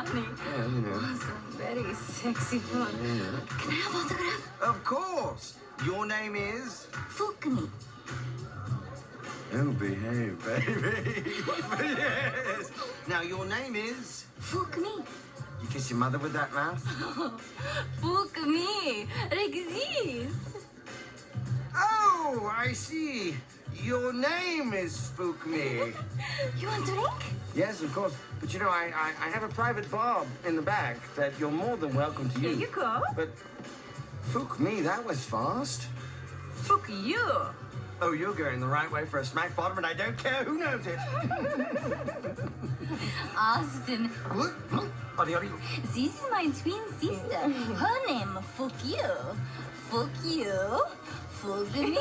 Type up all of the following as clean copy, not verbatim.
funny. Yeah, you know. Some very sexy fun. Yeah. Can I have autograph? Of course. Your name is? Fukumi. Oh, behave, baby. Yes. Now, your name is? Fukumi. You kiss your mother with that mouth? Fukumi. Like this. Oh, I see. Your name is Fukumi. You want drink? Yes, of course. But you know, I have a private bar in the back that you're more than welcome to use. Here you go. But Fukumi, that was fast. Fuck you. Oh, you're going the right way for a smack bottom, and I don't care who knows it. Austin, Adi. this is my twin sister. Her name, fuck you. Fuck you. Fuck me.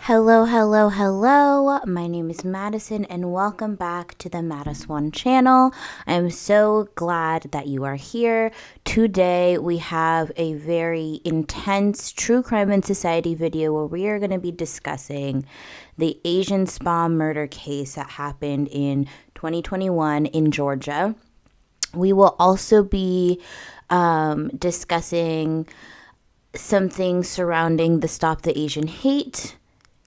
Hello, hello, hello. My name is Madison and welcome back to the Madison channel. I'm so glad that you are here. Today we have a very intense true crime and society video where we are going to be discussing the Asian spa murder case that happened in 2021 in Georgia. We will also be discussing some things surrounding the Stop the Asian Hate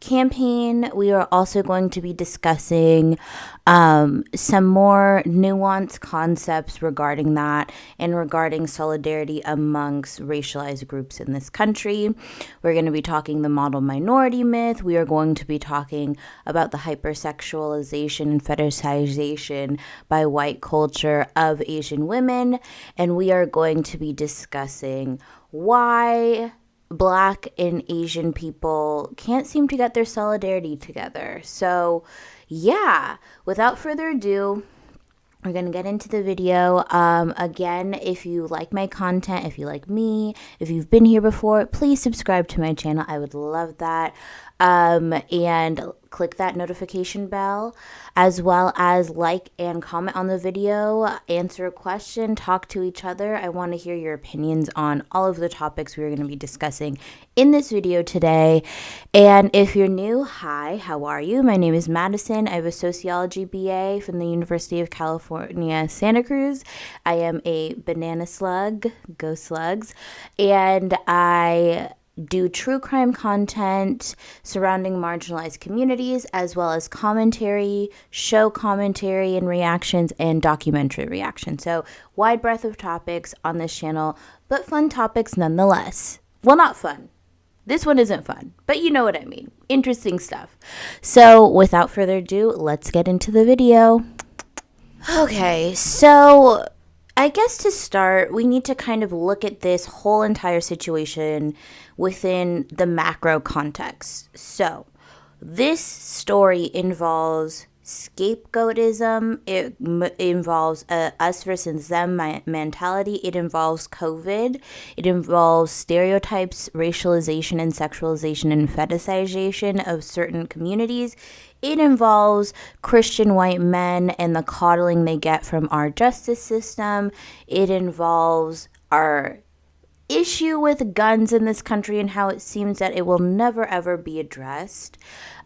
campaign. We are also going to be discussing some more nuanced concepts regarding that and regarding solidarity amongst racialized groups in this country. We're going to be talking the model minority myth. We are going to be talking about the hypersexualization and fetishization by white culture of Asian women. And we are going to be discussing why Black and Asian people can't seem to get their solidarity together. So yeah, without further ado, we're going to get into the video. Again, if you like my content, if you like me, if you've been here before, please subscribe to my channel. I would love that. And click that notification bell, as well as like and comment on the video, answer a question, talk to each other. I want to hear your opinions on all of the topics we're going to be discussing in this video today. And if you're new, hi, how are you? My name is Madison. I have a sociology BA from the University of California, Santa Cruz. I am a banana slug, go slugs, and I do true crime content surrounding marginalized communities, as well as commentary, show commentary and reactions, and documentary reactions. So wide breadth of topics on this channel, but fun topics nonetheless. Well, not fun. This one isn't fun, but you know what I mean. Interesting stuff. So without further ado, let's get into the video. Okay, so I guess to start, we need to kind of look at this whole entire situation within the macro context. So this story involves scapegoatism. It involves us versus them mentality. It involves COVID. It involves stereotypes, racialization and sexualization and fetishization of certain communities. It involves Christian white men and the coddling they get from our justice system. It involves our issue with guns in this country and how it seems that it will never ever be addressed.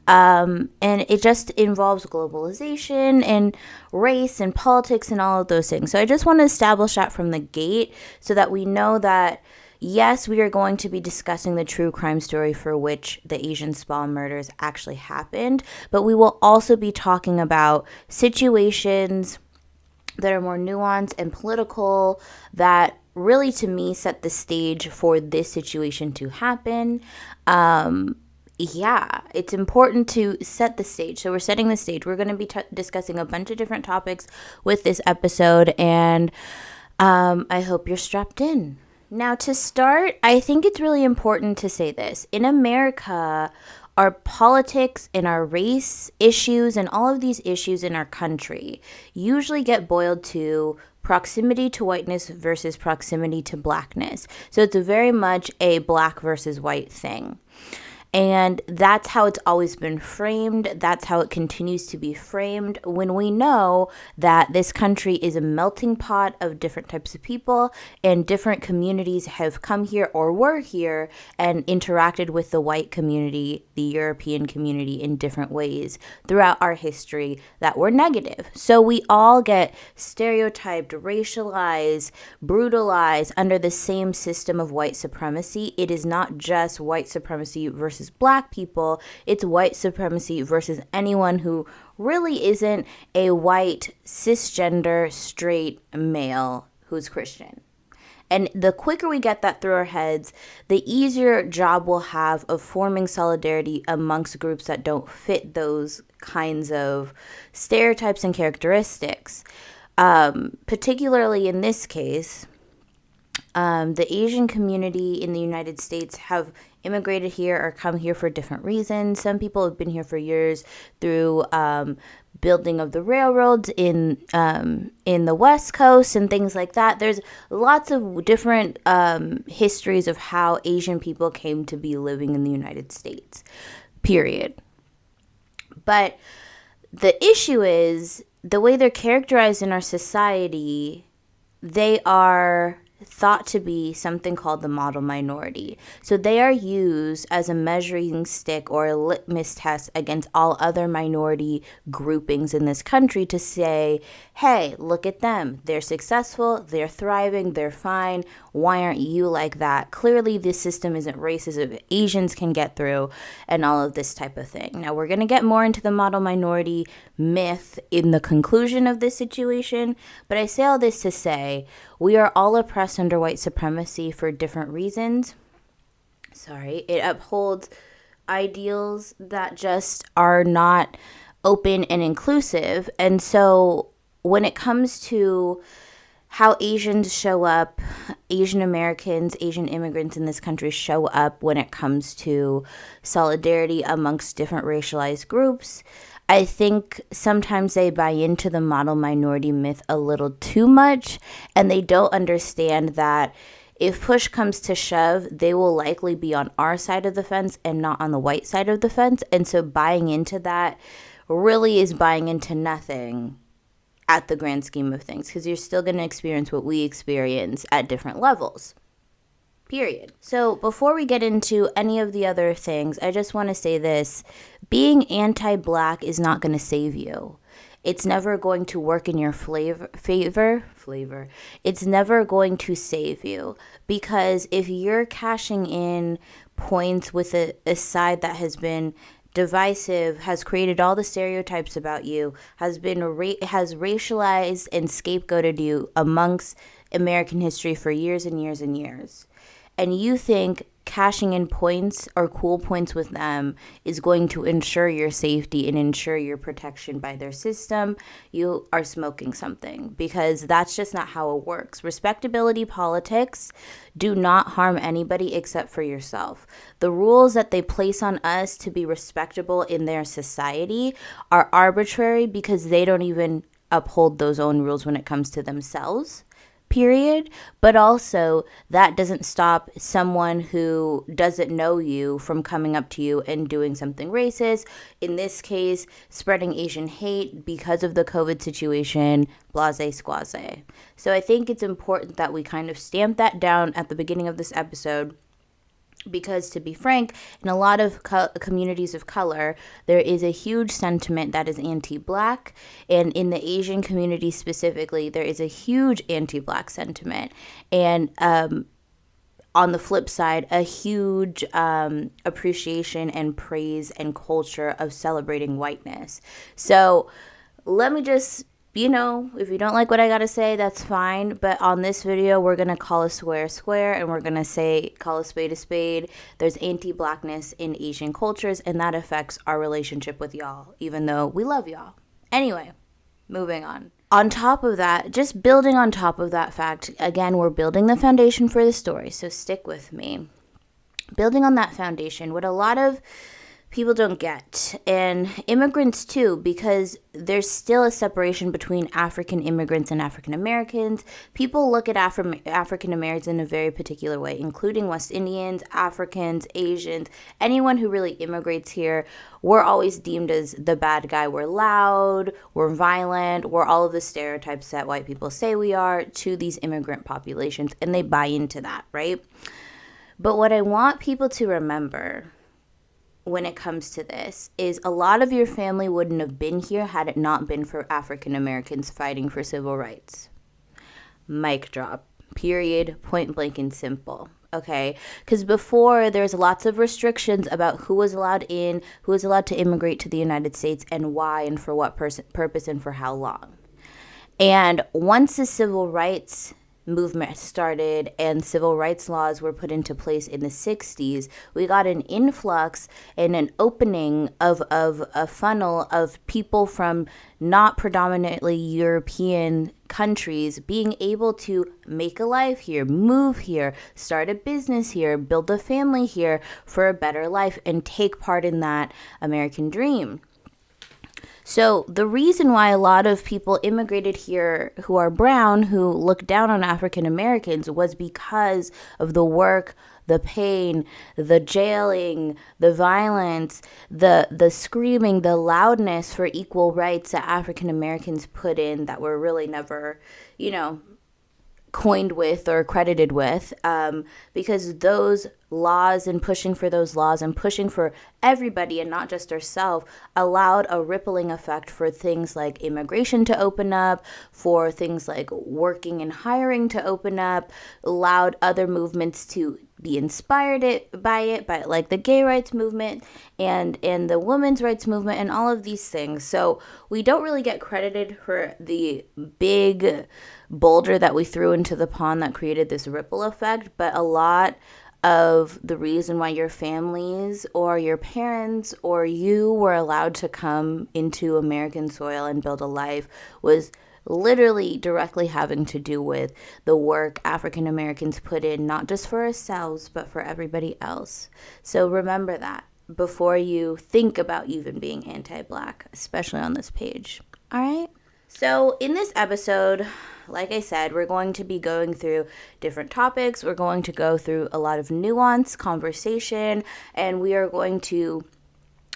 And it just involves globalization and race and politics and all of those things. So I just want to establish that from the gate so that we know that yes, we are going to be discussing the true crime story for which the Asian spa murders actually happened, but we will also be talking about situations that are more nuanced and political that really, to me, set the stage for this situation to happen. Yeah, it's important to set the stage. So we're setting the stage. We're going to be discussing a bunch of different topics with this episode, and I hope you're strapped in. Now, to start, I think it's really important to say this. In America, our politics and our race issues and all of these issues in our country usually get boiled to proximity to whiteness versus proximity to blackness. So it's very much a black versus white thing. And that's how it's always been framed. That's how it continues to be framed, when we know that this country is a melting pot of different types of people, and different communities have come here or were here and interacted with the white community, the European community, in different ways throughout our history that were negative. So we all get stereotyped, racialized, brutalized under the same system of white supremacy. It is not just white supremacy versus black people, it's white supremacy versus anyone who really isn't a white, cisgender, straight male who's Christian. And the quicker we get that through our heads, the easier job we'll have of forming solidarity amongst groups that don't fit those kinds of stereotypes and characteristics. Particularly in this case, the Asian community in the United States have immigrated here or come here for different reasons. Some people have been here for years through building of the railroads in the West Coast and things like that. There's lots of different histories of how Asian people came to be living in the United States, period. But the issue is the way they're characterized in our society, they are thought to be something called the model minority. So they are used as a measuring stick or a litmus test against all other minority groupings in this country to say, hey, look at them. They're successful, they're thriving, they're fine. Why aren't you like that? Clearly, this system isn't racist if Asians can get through, and all of this type of thing. Now, we're going to get more into the model minority myth in the conclusion of this situation, but I say all this to say we are all oppressed under white supremacy for different reasons. It upholds ideals that just are not open and inclusive. And so when it comes to how Asians show up, Asian Americans, Asian immigrants in this country show up when it comes to solidarity amongst different racialized groups, I think sometimes they buy into the model minority myth a little too much, and they don't understand that if push comes to shove, they will likely be on our side of the fence and not on the white side of the fence. And so buying into that really is buying into nothing at the grand scheme of things, because you're still going to experience what we experience at different levels. Period. So before we get into any of the other things, I just want to say this. Being anti-black is not going to save you. It's never going to work in your favor. It's never going to save you, because if you're cashing in points with a side that has been divisive, has created all the stereotypes about you, has racialized and scapegoated you amongst American history for years and years and years, and you think cashing in points or cool points with them is going to ensure your safety and ensure your protection by their system, you are smoking something, because that's just not how it works. Respectability politics do not harm anybody except for yourself. The rules that they place on us to be respectable in their society are arbitrary because they don't even uphold those own rules when it comes to themselves. Period. But also, that doesn't stop someone who doesn't know you from coming up to you and doing something racist. In this case, spreading Asian hate because of the COVID situation, blase squaze. So I think it's important that we kind of stamp that down at the beginning of this episode, because to be frank, in a lot of communities of color, there is a huge sentiment that is anti-black. And in the Asian community specifically, there is a huge anti-black sentiment. And on the flip side, a huge appreciation and praise and culture of celebrating whiteness. So let me just, if you don't like what I gotta say, that's fine. But on this video, we're gonna call a square square, and we're gonna call a spade a spade. There's anti-blackness in Asian cultures, and that affects our relationship with y'all, even though we love y'all. Anyway, moving on. On top of that, just building on top of that fact, again, we're building the foundation for the story, so stick with me. Building on that foundation, what a lot of people don't get, and immigrants too, because there's still a separation between African immigrants and African Americans. People look at African Americans in a very particular way, including West Indians, Africans, Asians, anyone who really immigrates here. We're always deemed as the bad guy. We're loud, we're violent, we're all of the stereotypes that white people say we are to these immigrant populations, and they buy into that, right? But what I want people to remember when it comes to this is a lot of your family wouldn't have been here had it not been for African Americans fighting for civil rights. Mic drop. Period. Point blank and simple. Okay? Because before, there's lots of restrictions about who was allowed in, who was allowed to immigrate to the United States, and why, and for what purpose, and for how long. And once the civil rights movement started and civil rights laws were put into place in the 60s, we got an influx and an opening of a funnel of people from not predominantly European countries being able to make a life here, move here, start a business here, build a family here for a better life, and take part in that American dream. So the reason why a lot of people immigrated here who are brown, who look down on African Americans, was because of the work, the pain, the jailing, the violence, the screaming, the loudness for equal rights that African Americans put in that were really never, coined with or credited with, because those laws and pushing for those laws and pushing for everybody and not just ourselves allowed a rippling effect for things like immigration to open up, for things like working and hiring to open up, allowed other movements to be inspired by like the gay rights movement and the women's rights movement and all of these things. So we don't really get credited for the big boulder that we threw into the pond that created this ripple effect, but a lot of the reason why your families or your parents or you were allowed to come into American soil and build a life was literally directly having to do with the work African Americans put in, not just for ourselves, but for everybody else. So remember that before you think about even being anti-Black, especially on this page. All right? So in this episode, like I said, we're going to be going through different topics. We're going to go through a lot of nuanced conversation, and we are going to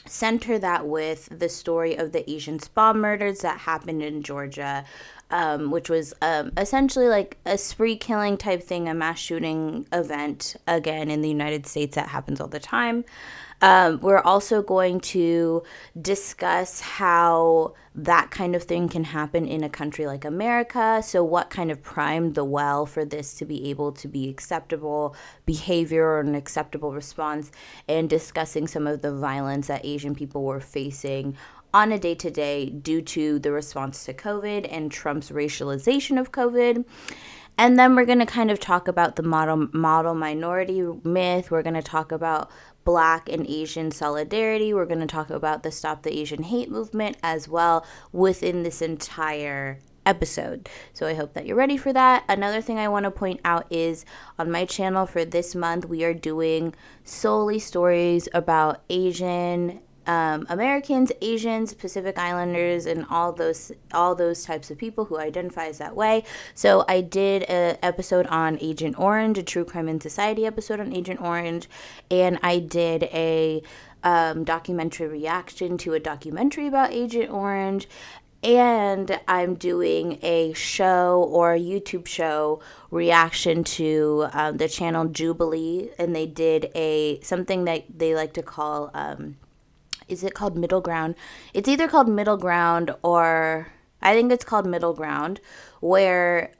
center that with the story of the Asian spa murders that happened in Georgia, which was essentially like a spree killing type thing, a mass shooting event, again, in the United States that happens all the time. We're also going to discuss how that kind of thing can happen in a country like America. So what kind of primed the well for this to be able to be acceptable behavior or an acceptable response, and discussing some of the violence that Asian people were facing on a day-to-day due to the response to COVID and Trump's racialization of COVID. And then we're going to kind of talk about the model minority myth. We're going to talk about Black and Asian solidarity. We're going to talk about the Stop the Asian Hate movement as well within this entire episode. So I hope that you're ready for that. Another thing I want to point out is on my channel for this month, we are doing solely stories about Asian Americans, Asians, Pacific Islanders, and all those types of people who identify as that way. So I did an episode on Agent Orange, a True Crime in Society episode on Agent Orange, and I did a documentary reaction to a documentary about Agent Orange. And I'm doing a show or a YouTube show reaction to the channel Jubilee, and they did something that they like to call is it called Middle Ground? It's either called Middle Ground, or I think it's called Middle Ground, where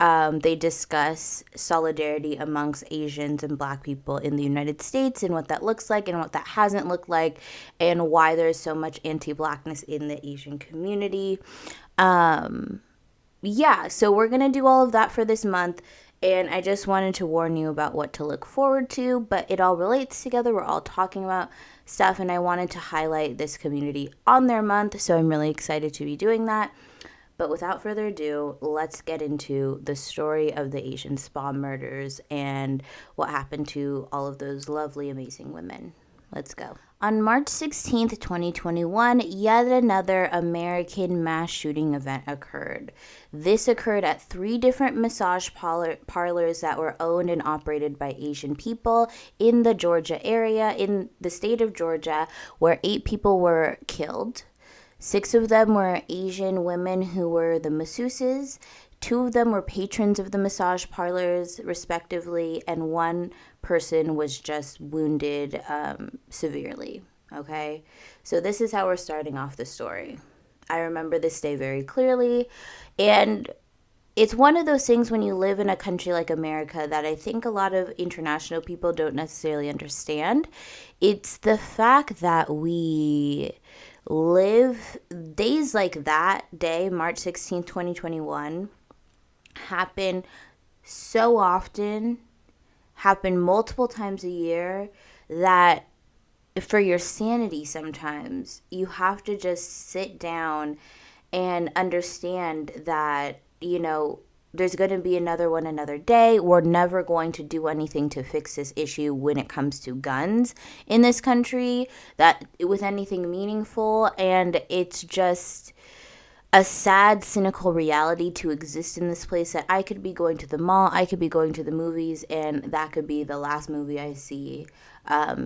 they discuss solidarity amongst Asians and Black people in the United States and what that looks like and what that hasn't looked like, and why there's so much anti-Blackness in the Asian community. So we're going to do all of that for this month. And I just wanted to warn you about what to look forward to, but it all relates together. We're all talking about stuff, and I wanted to highlight this community on their month, so I'm really excited to be doing that. But without further ado, let's get into the story of the Asian spa murders and what happened to all of those lovely, amazing women. Let's go. On March 16th, 2021, yet another American mass shooting event occurred. This occurred at 3 different massage parlors that were owned and operated by Asian people in the Georgia area, in the state of Georgia, where 8 people were killed. 6 of them were Asian women who were the masseuses. 2 of them were patrons of the massage parlors, respectively, and 1 person was just wounded severely. Okay, so this is how we're starting off the story. I remember this day very clearly, and it's one of those things when you live in a country like America that I think a lot of international people don't necessarily understand. It's the fact that we live days like that day, March 16th, 2021, happen so often, happen multiple times a year, that for your sanity sometimes you have to just sit down and understand that, you know, there's going to be another one another day. We're never going to do anything to fix this issue when it comes to guns in this country, that with anything meaningful. And it's just a sad, cynical reality to exist in this place, that I could be going to the mall, I could be going to the movies, and that could be the last movie I see,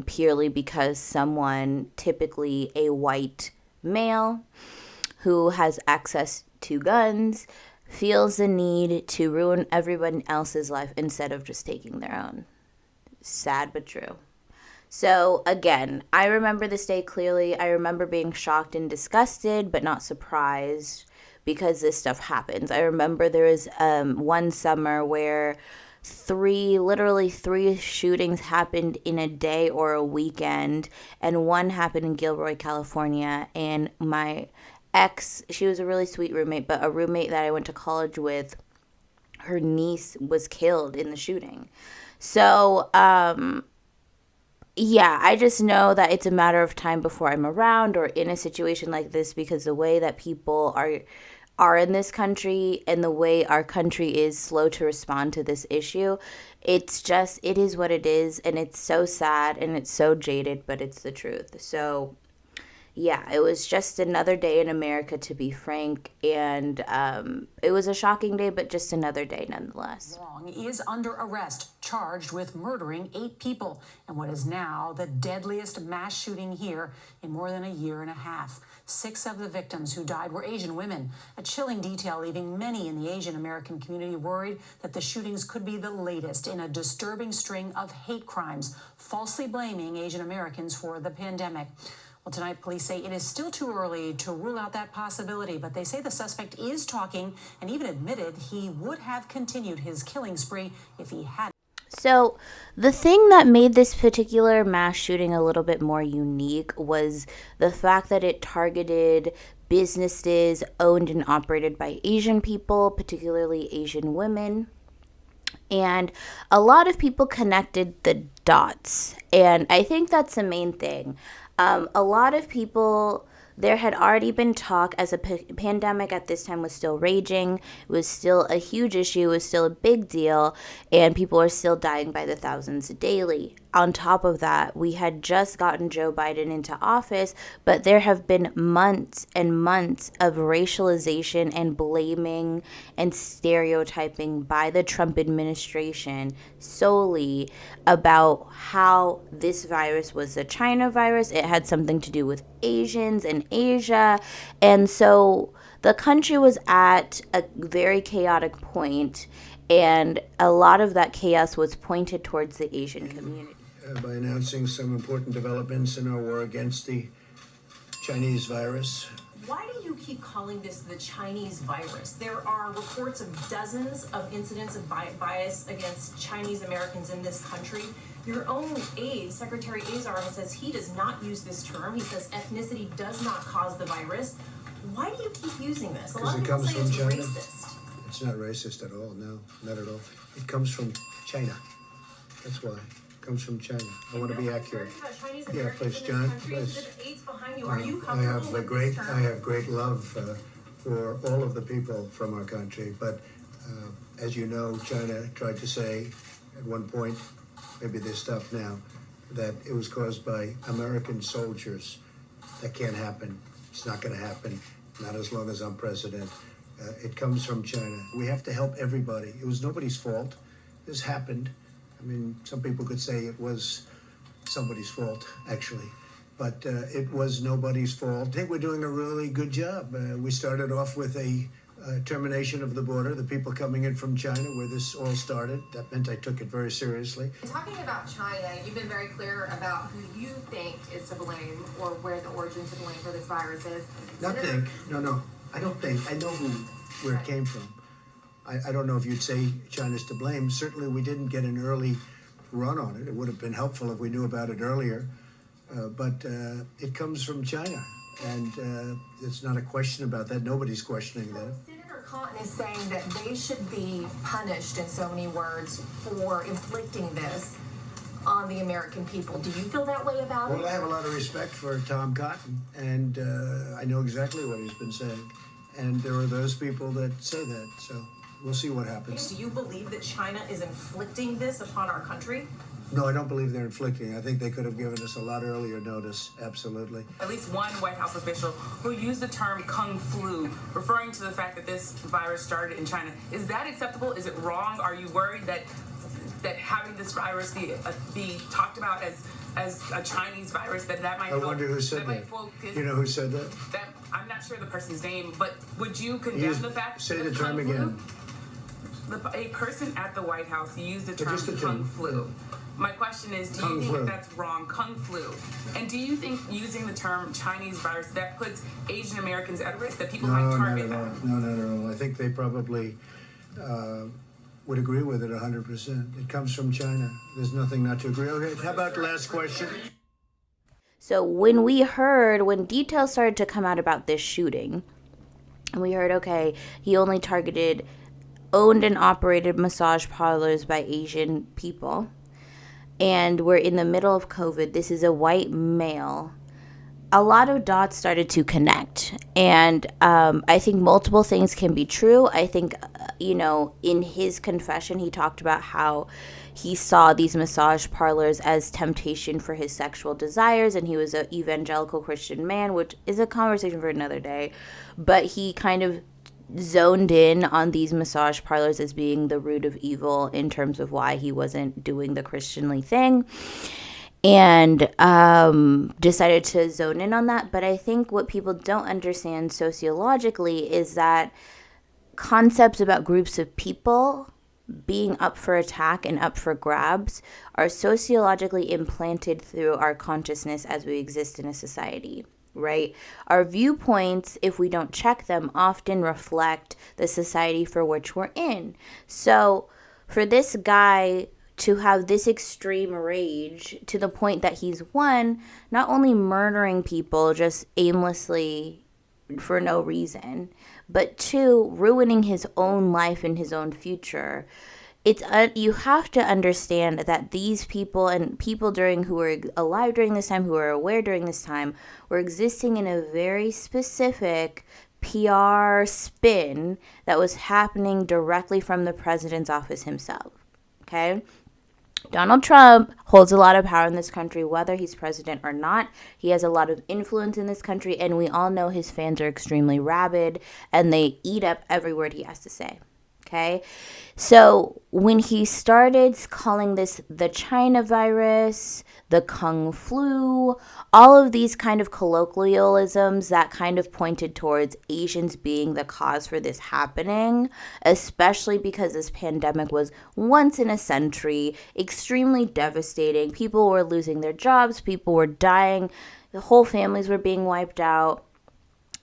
purely because someone, typically a white male who has access to guns, feels the need to ruin everyone else's life instead of just taking their own. Sad but true. So again, I remember this day clearly. I remember being shocked and disgusted, but not surprised, because this stuff happens. I remember there was one summer where literally three shootings happened in a day or a weekend, and one happened in Gilroy, California. And my ex, she was a really sweet roommate, but a roommate that I went to college with, her niece was killed in the shooting. So, yeah, I just know that it's a matter of time before I'm around or in a situation like this, because the way that people are in this country and the way our country is slow to respond to this issue, it is what it is, and it's so sad and it's so jaded, but it's the truth. So yeah, it was just another day in America, to be frank, and it was a shocking day, but just another day nonetheless. Wong is under arrest, charged with murdering 8 people in what is now the deadliest mass shooting here in more than a year and a half. 6 of the victims who died were Asian women, a chilling detail leaving many in the Asian American community worried that the shootings could be the latest in a disturbing string of hate crimes, falsely blaming Asian Americans for the pandemic. Well, tonight, police say it is still too early to rule out that possibility, but they say the suspect is talking and even admitted he would have continued his killing spree if he had. So the thing that made this particular mass shooting a little bit more unique was the fact that it targeted businesses owned and operated by Asian people, particularly Asian women. And a lot of people connected the dots. And I think that's the main thing. A lot of people, there had already been talk, as a pandemic at this time was still raging. It was still a huge issue. It was still a big deal. And people are still dying by the thousands daily. On top of that, we had just gotten Joe Biden into office, but there have been months and months of racialization and blaming and stereotyping by the Trump administration solely about how this virus was a China virus. It had something to do with Asians and Asia. And so the country was at a very chaotic point, and a lot of that chaos was pointed towards the Asian community. By announcing some important developments in our war against the Chinese virus. Why do you keep calling this the Chinese virus? There are reports of dozens of incidents of bias against Chinese Americans in this country. Your own aide, Secretary Azar, says he does not use this term. He says ethnicity does not cause the virus. Why do you keep using this? A lot of people say it's racist. It's not racist at all, no, not at all. It comes from China. That's why. Comes from China. I want to be accurate. Yeah, please, John. Please. I have great love for all of the people from our country. But as you know, China tried to say at one point, maybe they stopped now, that it was caused by American soldiers. That can't happen. It's not going to happen, not as long as I'm president. It comes from China. We have to help everybody. It was nobody's fault. This happened. I mean, some people could say it was somebody's fault, actually. But it was nobody's fault. I think we're doing a really good job. We started off with a termination of the border, the people coming in from China, where this all started. That meant I took it very seriously. Talking about China, you've been very clear about who you think is to blame or where the origin to blame for this virus is. Not think. No. I don't think. I know where it came from. I don't know if you'd say China's to blame. Certainly we didn't get an early run on it. It would have been helpful if we knew about it earlier. But it comes from China. And it's not a question about that. Nobody's questioning that. Senator Cotton is saying that they should be punished, in so many words, for inflicting this on the American people. Do you feel that way about it? Well, I have a lot of respect for Tom Cotton, and I know exactly what he's been saying. And there are those people that say that, so we'll see what happens. Do you believe that China is inflicting this upon our country? No, I don't believe they're inflicting. I think they could have given us a lot earlier notice, absolutely. At least one White House official who used the term Kung Flu, referring to the fact that this virus started in China. Is that acceptable? Is it wrong? Are you worried that having this virus be talked about as a Chinese virus, that might I wonder who said that. You know who said that? I'm not sure the person's name, but would you condemn the fact say that the term again? A person at the White House used the term Just the Kung term. Flu. My question is, do you think that that's wrong, Kung Flu? And do you think using the term Chinese virus, that puts Asian Americans at risk, that people might target that? No, not at all. I think they probably would agree with it 100%. It comes from China. There's nothing not to agree. Okay, how about last question? So when details started to come out about this shooting, and we heard, okay, he only targeted owned and operated massage parlors by Asian people, and we're in the middle of COVID, this is a white male, a lot of dots started to connect. And I think multiple things can be true. I think, in his confession, he talked about how he saw these massage parlors as temptation for his sexual desires, and he was an evangelical Christian man, which is a conversation for another day. But he kind of zoned in on these massage parlors as being the root of evil in terms of why he wasn't doing the Christianly thing, and decided to zone in on that. But I think what people don't understand sociologically is that concepts about groups of people being up for attack and up for grabs are sociologically implanted through our consciousness as we exist in a society. Right? Our viewpoints, if we don't check them, often reflect the society for which we're in. So for this guy to have this extreme rage to the point that he's, one, not only murdering people just aimlessly for no reason, but two, ruining his own life and his own future. You have to understand that these people and people who were alive during this time, who were aware during this time, were existing in a very specific PR spin that was happening directly from the president's office himself. Okay? Donald Trump holds a lot of power in this country, whether he's president or not. He has a lot of influence in this country, and we all know his fans are extremely rabid, and they eat up every word he has to say. Okay, so when he started calling this the China virus, the Kung Flu, all of these kind of colloquialisms that kind of pointed towards Asians being the cause for this happening, especially because this pandemic was once in a century, extremely devastating. People were losing their jobs, people were dying, the whole families were being wiped out.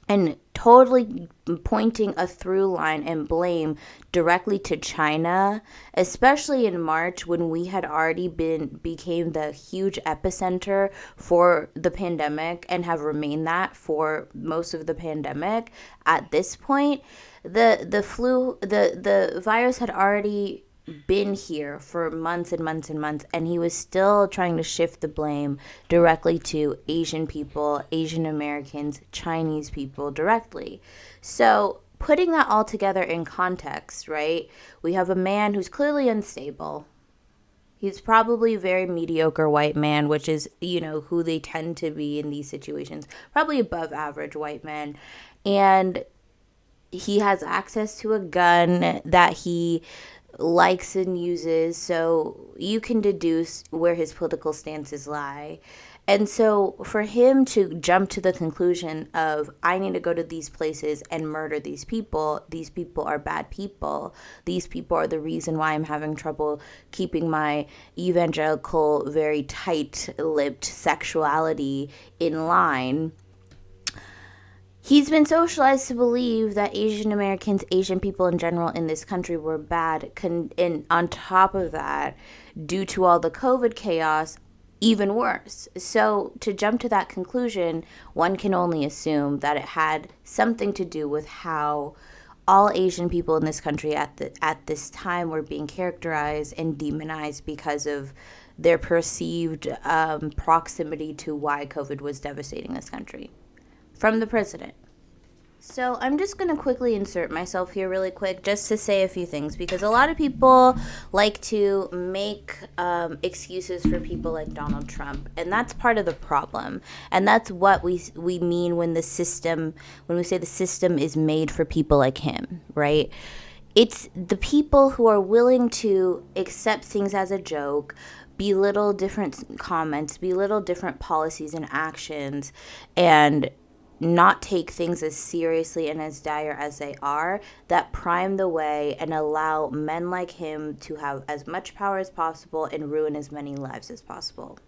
And totally pointing a through line and blame directly to China, especially in March when we had already became the huge epicenter for the pandemic and have remained that for most of the pandemic. At this point, the virus had already been here for months and months and months, and he was still trying to shift the blame directly to Asian people, Asian Americans, Chinese people directly. So putting that all together in context, right? We have a man who's clearly unstable. He's probably a very mediocre white man, which is, who they tend to be in these situations. Probably above average white men. And he has access to a gun that he likes and uses, so you can deduce where his political stances lie. And so for him to jump to the conclusion of, I need to go to these places and murder these people are bad people, these people are the reason why I'm having trouble keeping my evangelical, very tight-lipped sexuality in line. He's been socialized to believe that Asian Americans, Asian people in general in this country were bad. And on top of that, due to all the COVID chaos, even worse. So to jump to that conclusion, one can only assume that it had something to do with how all Asian people in this country at this time were being characterized and demonized because of their perceived proximity to why COVID was devastating this country. From the president. So I'm just going to quickly insert myself here really quick just to say a few things, because a lot of people like to make excuses for people like Donald Trump, and that's part of the problem. And that's what we mean when we say the system is made for people like him, right? It's the people who are willing to accept things as a joke, belittle different comments, belittle different policies and actions, and not take things as seriously and as dire as they are, that prime the way and allow men like him to have as much power as possible and ruin as many lives as possible,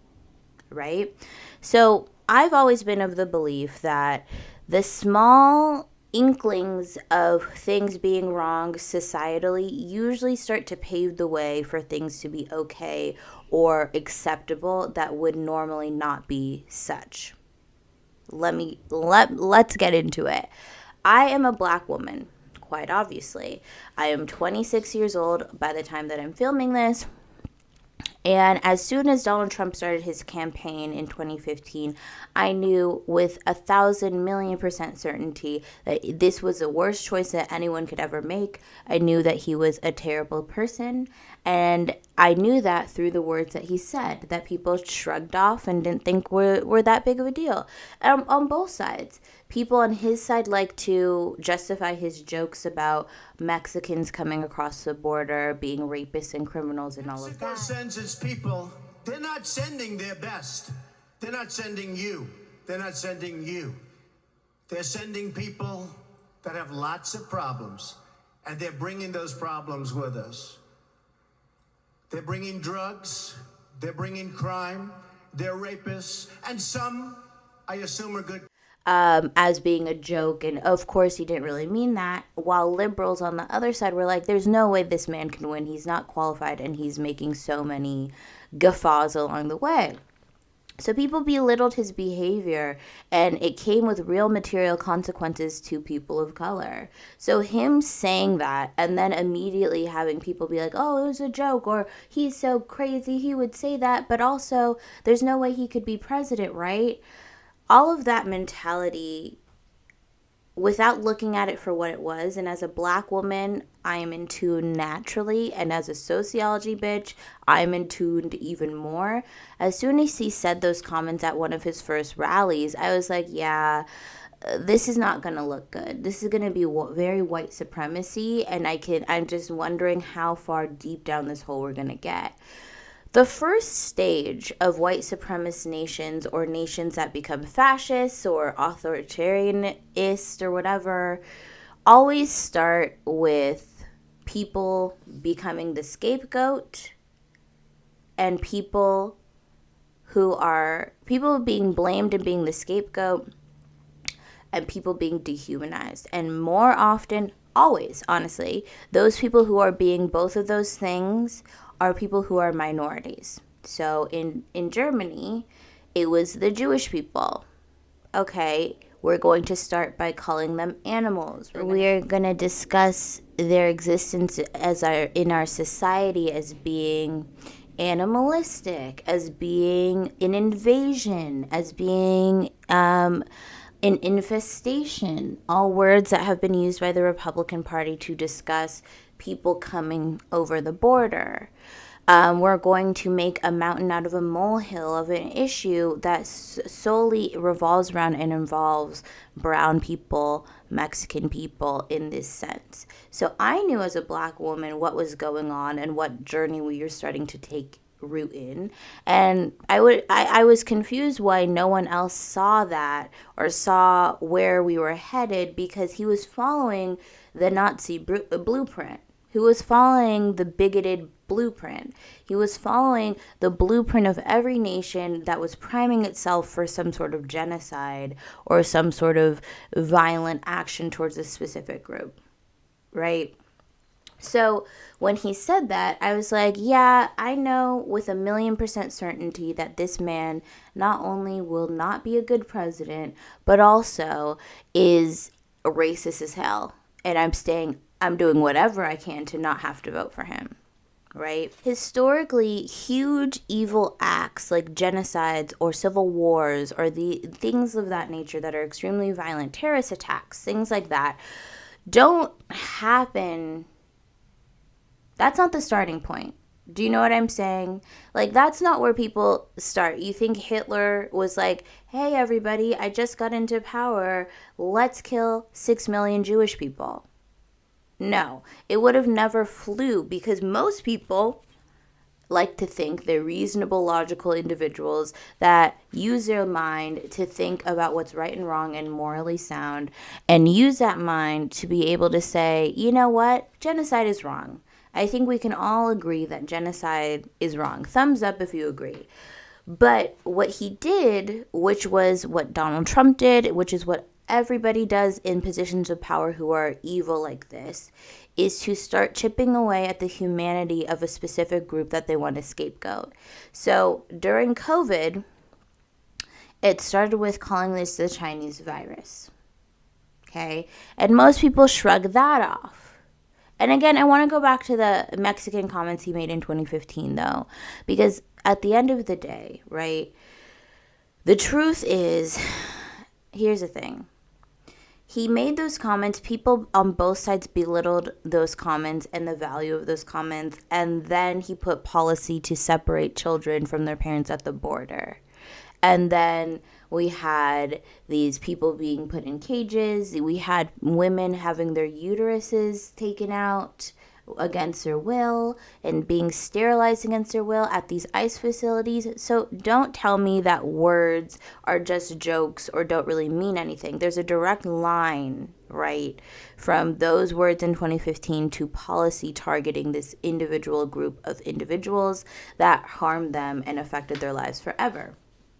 right? So I've always been of the belief that the small inklings of things being wrong societally usually start to pave the way for things to be okay or acceptable that would normally not be such. Let's get into it. I am a black woman, quite obviously. I am 26 years old by the time that I'm filming this. And as soon as Donald Trump started his campaign in 2015, I knew with 1,000,000,000% certainty that this was the worst choice that anyone could ever make. I knew that he was a terrible person, and I knew that through the words that he said, that people shrugged off and didn't think were that big of a deal. On both sides. People on his side like to justify his jokes about Mexicans coming across the border, being rapists and criminals and all of that. Mexico sends its people. They're not sending their best. They're not sending you. They're not sending you. They're sending people that have lots of problems, and they're bringing those problems with us. They're bringing drugs. They're bringing crime. They're rapists. And some, I assume, are good. As being a joke, and of course he didn't really mean that, while liberals on the other side were like, there's no way this man can win, he's not qualified, and he's making so many guffaws along the way. So people belittled his behavior, and it came with real material consequences to people of color. So him saying that, and then immediately having people be like, oh, it was a joke, or he's so crazy, he would say that, but also there's no way he could be president, right? All of that mentality, without looking at it for what it was, and as a black woman, I am in tune naturally, and as a sociology bitch, I'm in tune even more. As soon as he said those comments at one of his first rallies, I was like, yeah, this is not going to look good. This is going to be very white supremacy, and I'm just wondering how far deep down this hole we're going to get. The first stage of white supremacist nations, or nations that become fascists or authoritarianist or whatever, always start with people becoming the scapegoat and people being blamed and being the scapegoat and people being dehumanized. And more often, always, honestly, those people who are being both of those things are people who are minorities. So in Germany, it was the Jewish people. Okay, we're going to start by calling them animals. We're going to discuss their existence in our society as being animalistic, as being an invasion, as being an infestation. All words that have been used by the Republican Party to discuss people coming over the border. We're going to make a mountain out of a molehill of an issue that solely revolves around and involves brown people, Mexican people in this sense. So I knew as a Black woman what was going on and what journey we were starting to take root in, and I was confused why no one else saw that or saw where we were headed, because he was following the Nazi blueprint. He was following the bigoted blueprint. He was following the blueprint of every nation that was priming itself for some sort of genocide or some sort of violent action towards a specific group, right? So when he said that, I was like, yeah, I know with 1,000,000% certainty that this man not only will not be a good president, but also is racist as hell. And I'm doing whatever I can to not have to vote for him, right? Historically, huge evil acts like genocides or civil wars or the things of that nature that are extremely violent, terrorist attacks, things like that, don't happen. That's not the starting point. Do you know what I'm saying? Like, that's not where people start. You think Hitler was like, hey, everybody, I just got into power. Let's kill 6 million Jewish people. No, it would have never flew, because most people like to think they're reasonable, logical individuals that use their mind to think about what's right and wrong and morally sound, and use that mind to be able to say, you know what, genocide is wrong. I think we can all agree that genocide is wrong. Thumbs up if you agree. But what he did, which was what Donald Trump did, which is what everybody does in positions of power who are evil like this, is to start chipping away at the humanity of a specific group that they want to scapegoat. So during COVID, it started with calling this the Chinese virus. Okay? And most people shrug that off. And again, I want to go back to the Mexican comments he made in 2015, though, because at the end of the day, right, the truth is, here's the thing. He made those comments, people on both sides belittled those comments and the value of those comments, and then he put policy to separate children from their parents at the border. And then we had these people being put in cages. We had women having their uteruses taken out against their will and being sterilized against their will at these ICE facilities. So don't tell me that words are just jokes or don't really mean anything. There's a direct line, right, from those words in 2015 to policy targeting this individual group of individuals that harmed them and affected their lives forever.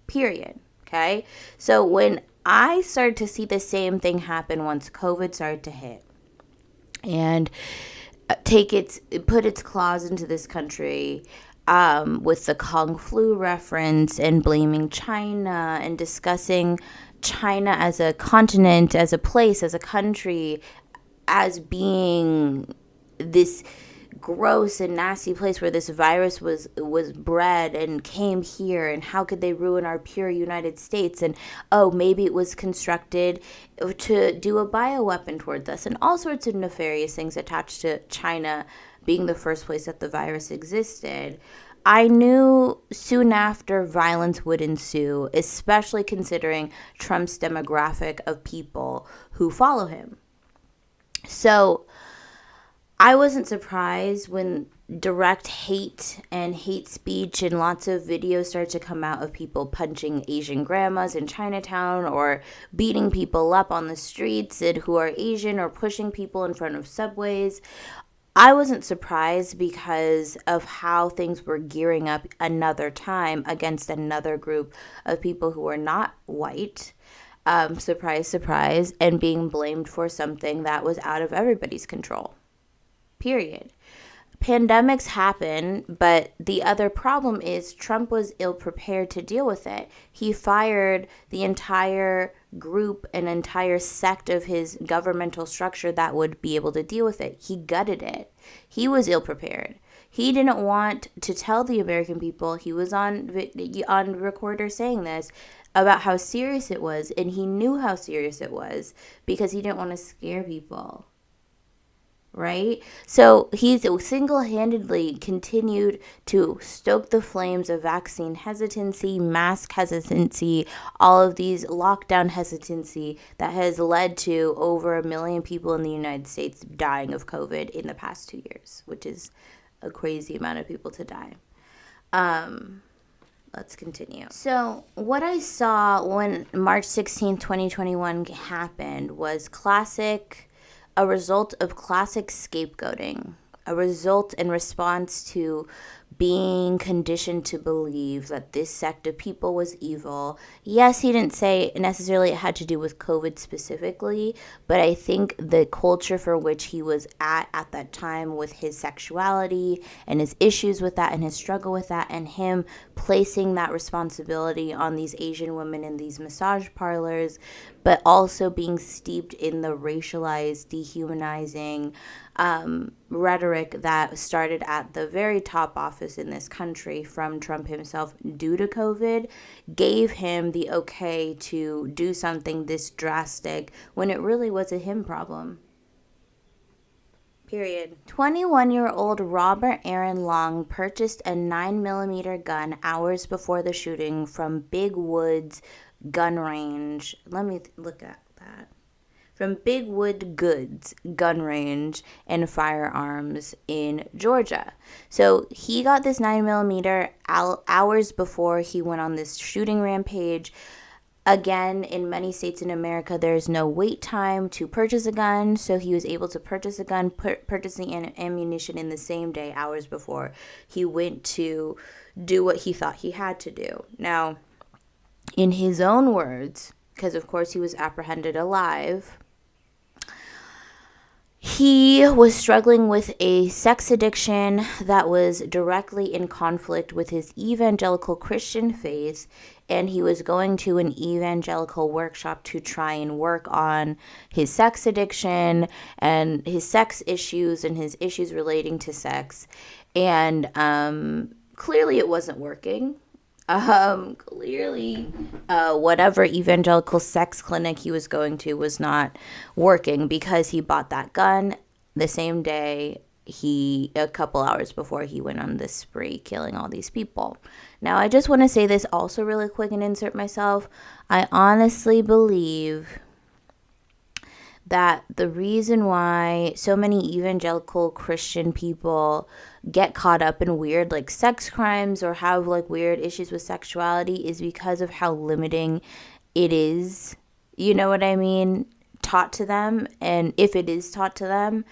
Period. Okay? So when I started to see the same thing happen once COVID started to hit and put its claws into this country, with the Kung flu reference and blaming China and discussing China as a continent, as a place, as a country, as being this gross and nasty place where this virus was bred and came here, and how could they ruin our pure United States, and oh, maybe it was constructed to do a bioweapon towards us, and all sorts of nefarious things attached to China being the first place that the virus existed. I knew soon after violence would ensue, especially considering Trump's demographic of people who follow him. So I wasn't surprised when direct hate and hate speech and lots of videos started to come out of people punching Asian grandmas in Chinatown or beating people up on the streets and who are Asian, or pushing people in front of subways. I wasn't surprised because of how things were gearing up another time against another group of people who are not white. Surprise, surprise, and being blamed for something that was out of everybody's control. Period. Pandemics happen, but the other problem is Trump was ill-prepared to deal with it. He fired the entire group, an entire sect of his governmental structure that would be able to deal with it. He gutted it. He was ill-prepared. He didn't want to tell the American people, he was on recorder saying this, about how serious it was, and he knew how serious it was because he didn't want to scare people. right? So he's single-handedly continued to stoke the flames of vaccine hesitancy, mask hesitancy, all of these lockdown hesitancy that has led to over 1 million people in the United States dying of COVID in the past 2 years, which is a crazy amount of people to die. Let's continue. So what I saw when March 16, 2021 happened was a result of classic scapegoating, a result in response to being conditioned to believe that this sect of people was evil. Yes, he didn't say necessarily it had to do with COVID specifically, but I think the culture for which he was at that time with his sexuality and his issues with that and his struggle with that, and him placing that responsibility on these Asian women in these massage parlors, but also being steeped in the racialized, dehumanizing rhetoric that started at the very top office in this country from Trump himself due to COVID, gave him the okay to do something this drastic when it really was a him problem. Period. 21-year-old Robert Aaron Long purchased a 9mm gun hours before the shooting from Big Woods gun range. Let me look at that. From Big Wood Goods gun range and firearms in Georgia. So he got this 9mm hours before he went on this shooting rampage. Again, in many states in America, there's no wait time to purchase a gun, so he was able to purchase a gun, purchasing ammunition in the same day, hours before he went to do what he thought he had to do. Now, in his own words, because of course he was apprehended alive, he was struggling with a sex addiction that was directly in conflict with his evangelical Christian faith, and he was going to an evangelical workshop to try and work on his sex addiction and his sex issues and his issues relating to sex. And clearly it wasn't working. Clearly, whatever evangelical sex clinic he was going to was not working, because he bought that gun the same day, a couple hours before he went on this spree, killing all these people. Now, I just want to say this also really quick and insert myself. I honestly believe that the reason why so many evangelical Christian people get caught up in weird like sex crimes or have like weird issues with sexuality is because of how limiting it is, you know what I mean, taught to them, and if it is taught to them.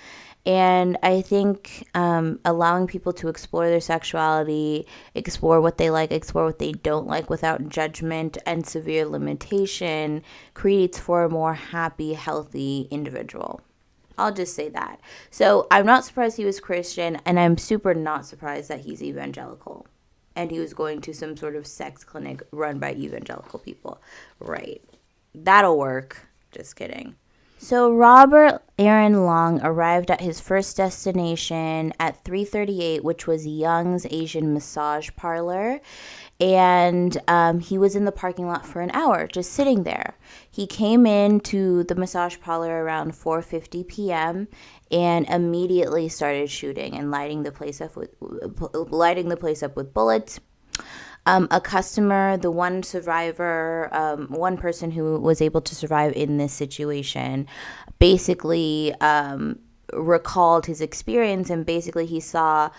And I think allowing people to explore their sexuality, explore what they like, explore what they don't like without judgment and severe limitation creates for a more happy, healthy individual. I'll just say that. So I'm not surprised he was Christian, and I'm super not surprised that he's evangelical. And he was going to some sort of sex clinic run by evangelical people. Right. That'll work. Just kidding. So Robert Aaron Long arrived at his first destination at 338, which was Young's Asian Massage Parlor. And he was in the parking lot for an hour, just sitting there. He came into the massage parlor around 4:50 p.m. and immediately started shooting and lighting the place up with bullets. A customer, the one survivor, one person who was able to survive in this situation, basically recalled his experience, and basically he saw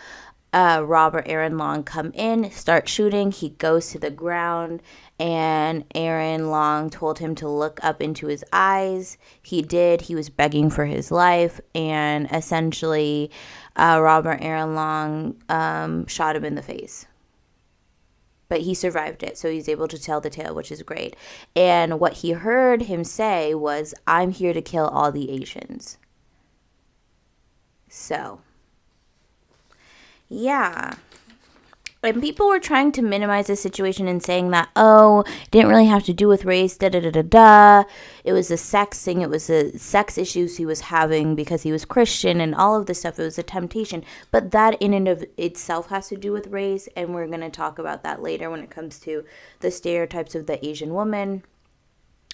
Robert Aaron Long come in, start shooting. He goes to the ground, and Aaron Long told him to look up into his eyes. He did. He was begging for his life, and essentially Robert Aaron Long shot him in the face. But he survived it, so he's able to tell the tale, which is great. And what he heard him say was, "I'm here to kill all the Asians." So, yeah. And people were trying to minimize the situation and saying that, it didn't really have to do with race, da-da-da-da-da. It was a sex thing. It was a sex issues he was having because he was Christian and all of this stuff. It was a temptation. But that in and of itself has to do with race, and we're going to talk about that later when it comes to the stereotypes of the Asian woman.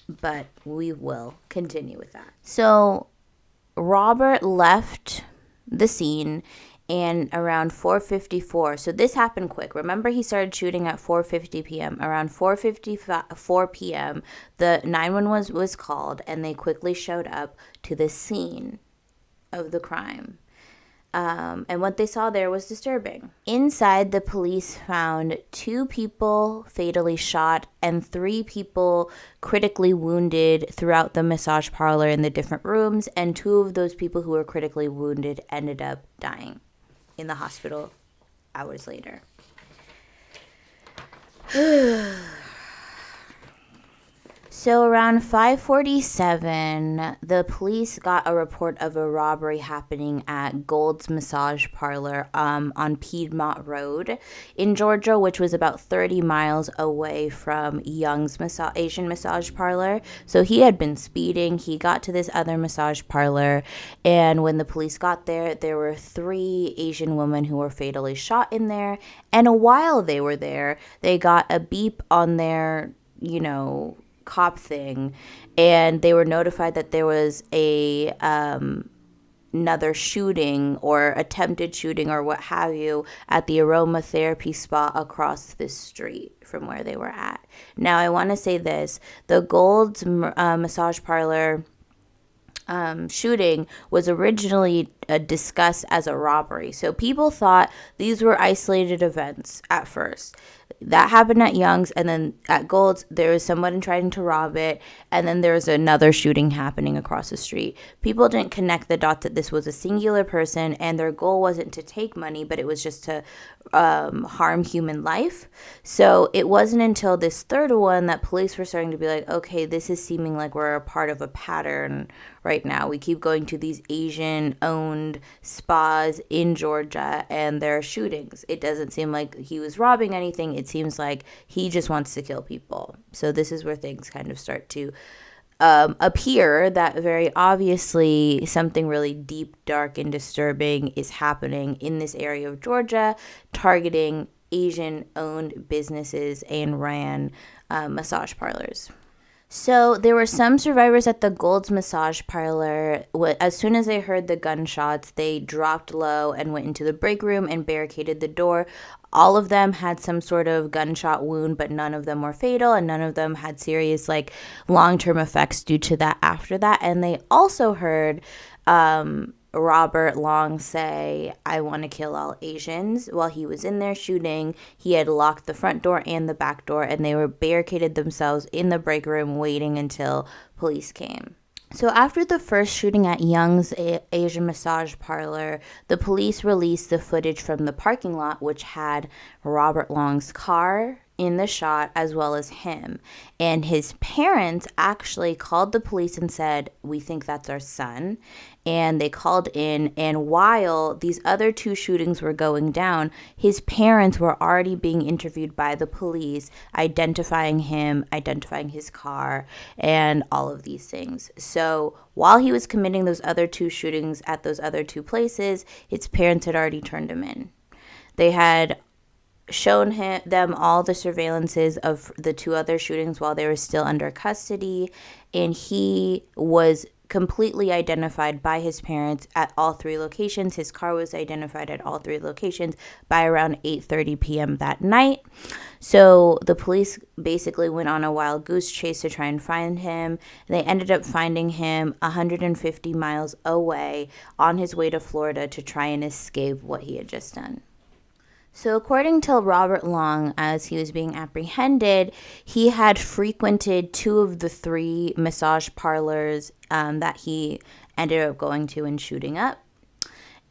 But we will continue with that. So Robert left the scene. And around 4:54, so this happened quick. Remember, he started shooting at 4:50 p.m. Around 4:54 p.m., the 911 was called, and they quickly showed up to the scene of the crime. And what they saw there was disturbing. Inside, the police found 2 people fatally shot and 3 people critically wounded throughout the massage parlor in the different rooms, and 2 of those people who were critically wounded ended up dying in the hospital hours later. So around 5:47, the police got a report of a robbery happening at Gold's Massage Parlor on Piedmont Road in Georgia, which was about 30 miles away from Young's Asian Massage Parlor. So he had been speeding. He got to this other massage parlor, and when the police got there, there were 3 Asian women who were fatally shot in there. And while they were there, they got a beep on their, cop thing, and they were notified that there was another shooting or attempted shooting or what have you at the aromatherapy spa across the street from where they were at. Now, I want to say this: the Gold's massage parlor shooting was originally discussed as a robbery. So people thought these were isolated events at first. That happened at Young's, and then at Gold's, there was someone trying to rob it, and then there was another shooting happening across the street. People didn't connect the dots that this was a singular person, and their goal wasn't to take money, but it was just to harm human life. So it wasn't until this third one that police were starting to be like, okay, this is seeming like we're a part of a pattern right now. We keep going to these Asian-owned spas in Georgia, and there are shootings. It doesn't seem like he was robbing anything. It seems like he just wants to kill people. So this is where things kind of start to appear that very obviously something really deep, dark, and disturbing is happening in this area of Georgia, targeting Asian-owned businesses and ran massage parlors. So there were some survivors at the Gold's Massage Parlor. As soon as they heard the gunshots, they dropped low and went into the break room and barricaded the door. All of them had some sort of gunshot wound, but none of them were fatal, and none of them had serious, long-term effects due to that after that. And they also heard Robert Long say, "I want to kill all Asians." While he was in there shooting, he had locked the front door and the back door, and they were barricaded themselves in the break room waiting until police came. So after the first shooting at Young's Asian Massage Parlor, the police released the footage from the parking lot, which had Robert Long's car in the shot as well as him. And his parents actually called the police and said, "We think that's our son." And they called in, and while these other 2 shootings were going down, his parents were already being interviewed by the police, identifying him, identifying his car, and all of these things. So while he was committing those other 2 shootings at those other 2 places, his parents had already turned him in. They had shown them all the surveillances of the 2 other shootings while they were still under custody, and he was completely identified by his parents at all 3 locations. His car was identified at all 3 locations by around 8:30 p.m. that night. So the police basically went on a wild goose chase to try and find him. They ended up finding him 150 miles away on his way to Florida to try and escape what he had just done. So according to Robert Long, as he was being apprehended, he had frequented 2 of the 3 massage parlors that he ended up going to and shooting up.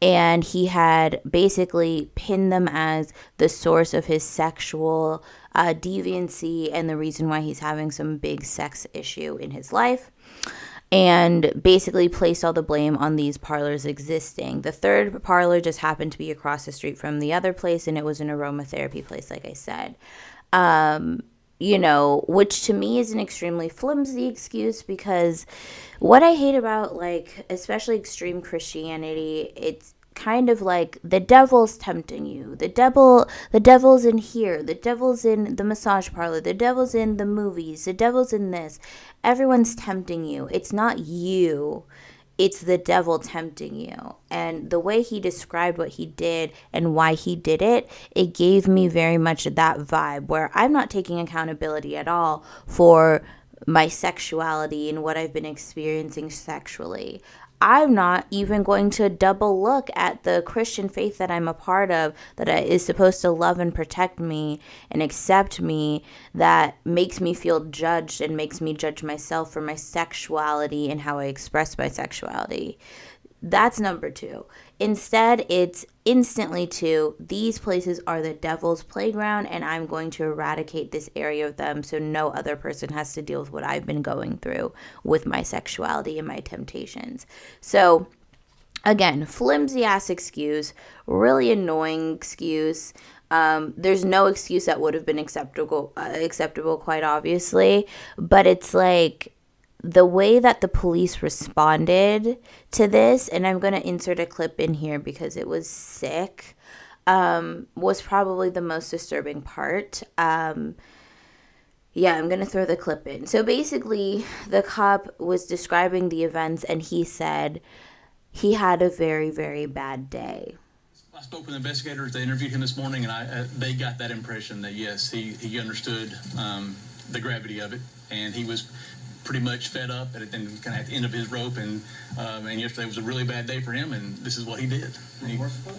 And he had basically pinned them as the source of his sexual deviancy and the reason why he's having some big sex issue in his life, and basically placed all the blame on these parlors existing. The third parlor just happened to be across the street from the other place, and it was an aromatherapy place, like I said. Which to me is an extremely flimsy excuse, because what I hate about, especially extreme Christianity, it's kind of like the devil's tempting you. The devil's in here. The devil's in the massage parlor. The devil's in the movies. The devil's in this. Everyone's tempting you. It's not you. it's the devil tempting you. And the way he described what he did and why he did it, it gave me very much that vibe where I'm not taking accountability at all for my sexuality and what I've been experiencing sexually. I'm not even going to double look at the Christian faith that I'm a part of, that is supposed to love and protect me and accept me, that makes me feel judged and makes me judge myself for my sexuality and how I express my sexuality. That's number 2. Instead, it's instantly 2. These places are the devil's playground, and I'm going to eradicate this area of them so no other person has to deal with what I've been going through with my sexuality and my temptations. So, again, flimsy ass excuse, really annoying excuse. There's no excuse that would have been acceptable, quite obviously, but it's like, the way that the police responded to this, and I'm going to insert a clip in here because it was sick, was probably the most disturbing part. I'm going to throw the clip in. So basically, the cop was describing the events, and he said he had a very, very bad day. I spoke with investigators. They interviewed him this morning, and they got that impression that, yes, he understood the gravity of it, and he was pretty much fed up and kind of at the end of his rope, and yesterday was a really bad day for him, and this is what he did. Remorseful?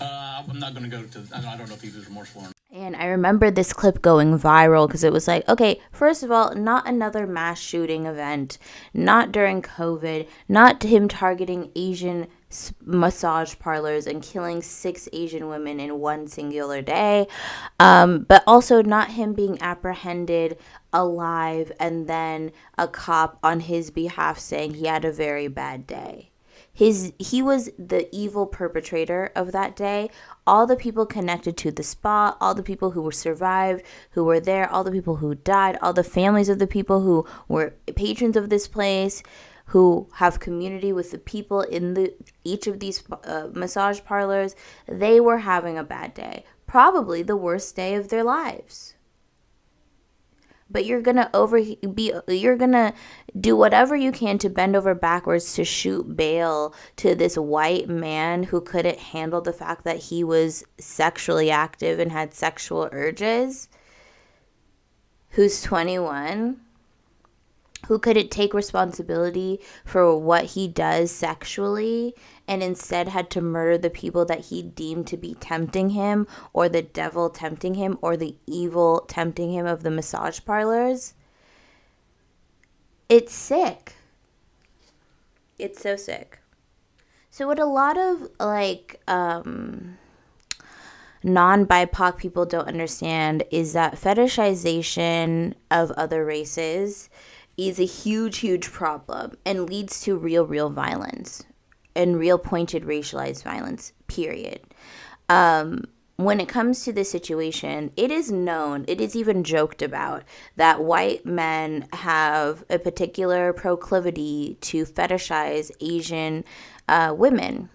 I'm not going to go to, I don't know if he was remorseful or not. And I remember this clip going viral because it was like, okay, first of all, not another mass shooting event, not during COVID, not him targeting Asian massage parlors and killing 6 Asian women in one singular day, but also not him being apprehended alive and then a cop on his behalf saying he had a very bad day. He was the evil perpetrator of that day. All the people connected to the spot, all the people who were survived, who were there, all the people who died, all the families of the people who were patrons of this place, who have community with the people in each of these massage parlors, they were having a bad day. Probably the worst day of their lives. But you're gonna do whatever you can to bend over backwards to shoot bail to this white man who couldn't handle the fact that he was sexually active and had sexual urges, who's 21, who couldn't take responsibility for what he does sexually and instead had to murder the people that he deemed to be tempting him, or the devil tempting him, or the evil tempting him of the massage parlors. It's sick. It's so sick. So what a lot of non-BIPOC people don't understand is that fetishization of other races is a huge, huge problem and leads to real violence and real pointed racialized violence, period. When it comes to this situation, it is known, it is even joked about, that white men have a particular proclivity to fetishize Asian women.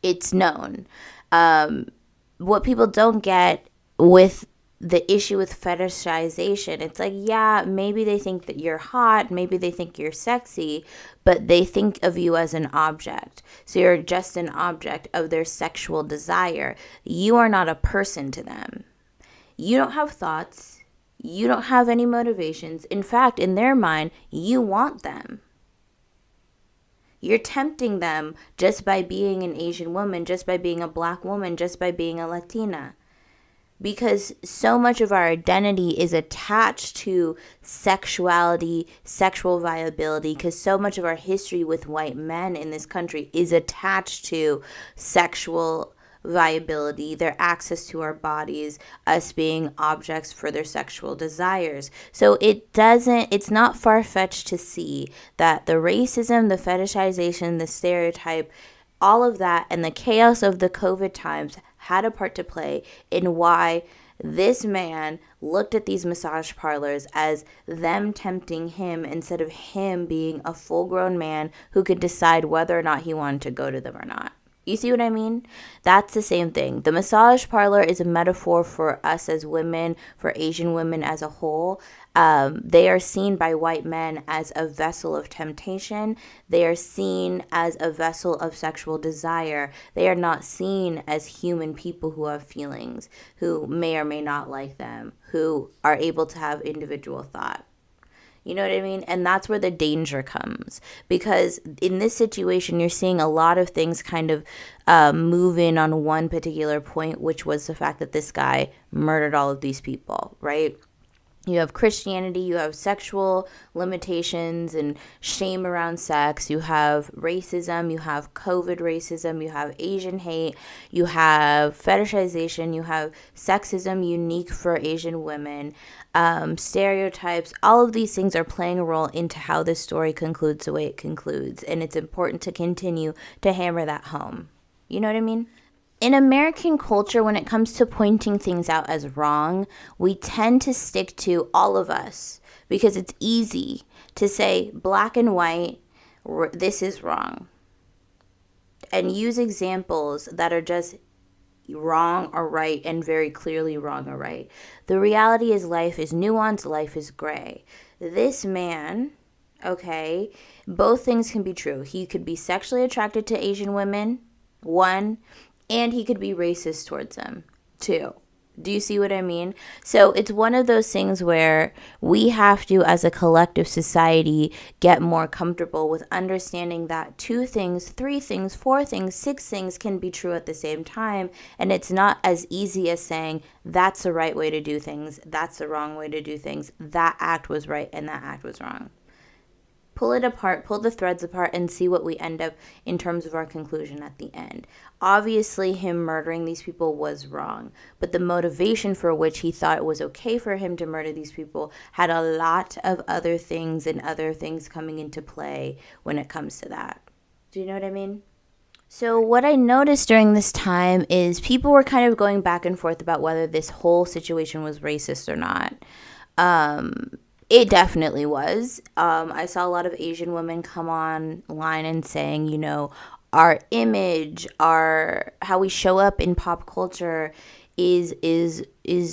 It's known. What people don't get with the issue with fetishization, it's like, yeah, maybe they think that you're hot, maybe they think you're sexy, but they think of you as an object. So you're just an object of their sexual desire. You are not a person to them. You don't have thoughts. You don't have any motivations. In fact, in their mind, you want them. You're tempting them just by being an Asian woman, just by being a Black woman, just by being a Latina. Because so much of our identity is attached to sexuality, sexual viability, because so much of our history with white men in this country is attached to sexual viability, their access to our bodies, us being objects for their sexual desires. So it's not far-fetched to see that the racism, the fetishization, the stereotype, all of that, and the chaos of the COVID times had a part to play in why this man looked at these massage parlors as them tempting him instead of him being a full-grown man who could decide whether or not he wanted to go to them or not. You see what I mean? That's the same thing. The massage parlor is a metaphor for us as women, for Asian women as a whole. They are seen by white men as a vessel of temptation. They are seen as a vessel of sexual desire. They are not seen as human people who have feelings, who may or may not like them, who are able to have individual thought. You know what I mean? And that's where the danger comes. Because in this situation, you're seeing a lot of things kind of move in on one particular point, which was the fact that this guy murdered all of these people, right? You have Christianity, you have sexual limitations and shame around sex, you have racism, you have COVID racism, you have Asian hate, you have fetishization, you have sexism unique for Asian women, stereotypes. All of these things are playing a role into how this story concludes the way it concludes, and it's important to continue to hammer that home. You know what I mean? In American culture, when it comes to pointing things out as wrong, we tend to stick to all of us because it's easy to say black and white, this is wrong, and use examples that are just wrong or right and very clearly wrong or right. The reality is life is nuanced, life is gray. This man, okay, both things can be true. He could be sexually attracted to Asian women, one, and he could be racist towards them, too. Do you see what I mean? So it's one of those things where we have to, as a collective society, get more comfortable with understanding that 2 things, 3 things, 4 things, 6 things can be true at the same time. And it's not as easy as saying that's the right way to do things, that's the wrong way to do things, that act was right and that act was wrong. Pull it apart, pull the threads apart, and see what we end up in terms of our conclusion at the end. Obviously, him murdering these people was wrong, but the motivation for which he thought it was okay for him to murder these people had a lot of other things and other things coming into play when it comes to that. Do you know what I mean? So what I noticed during this time is people were kind of going back and forth about whether this whole situation was racist or not. It definitely was. I saw a lot of Asian women come online and saying, you know, our image, how we show up in pop culture is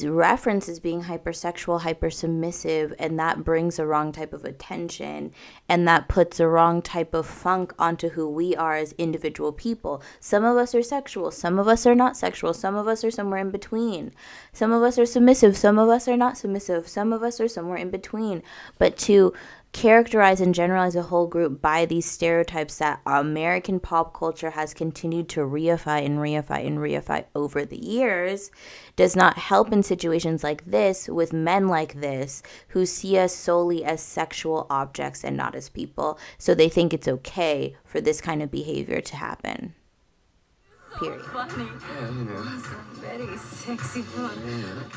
referenced as being hypersexual, hypersubmissive, and that brings a wrong type of attention, and that puts a wrong type of funk onto who we are as individual people. Some of us are sexual, some of us are not sexual, some of us are somewhere in between. Some of us are submissive, some of us are not submissive, some of us are somewhere in between. But to characterize and generalize a whole group by these stereotypes that American pop culture has continued to reify and reify and reify over the years does not help in situations like this with men like this who see us solely as sexual objects and not as people. So they think it's okay for this kind of behavior to happen. Period. Funny. Yeah, you know. Some very sexy fun.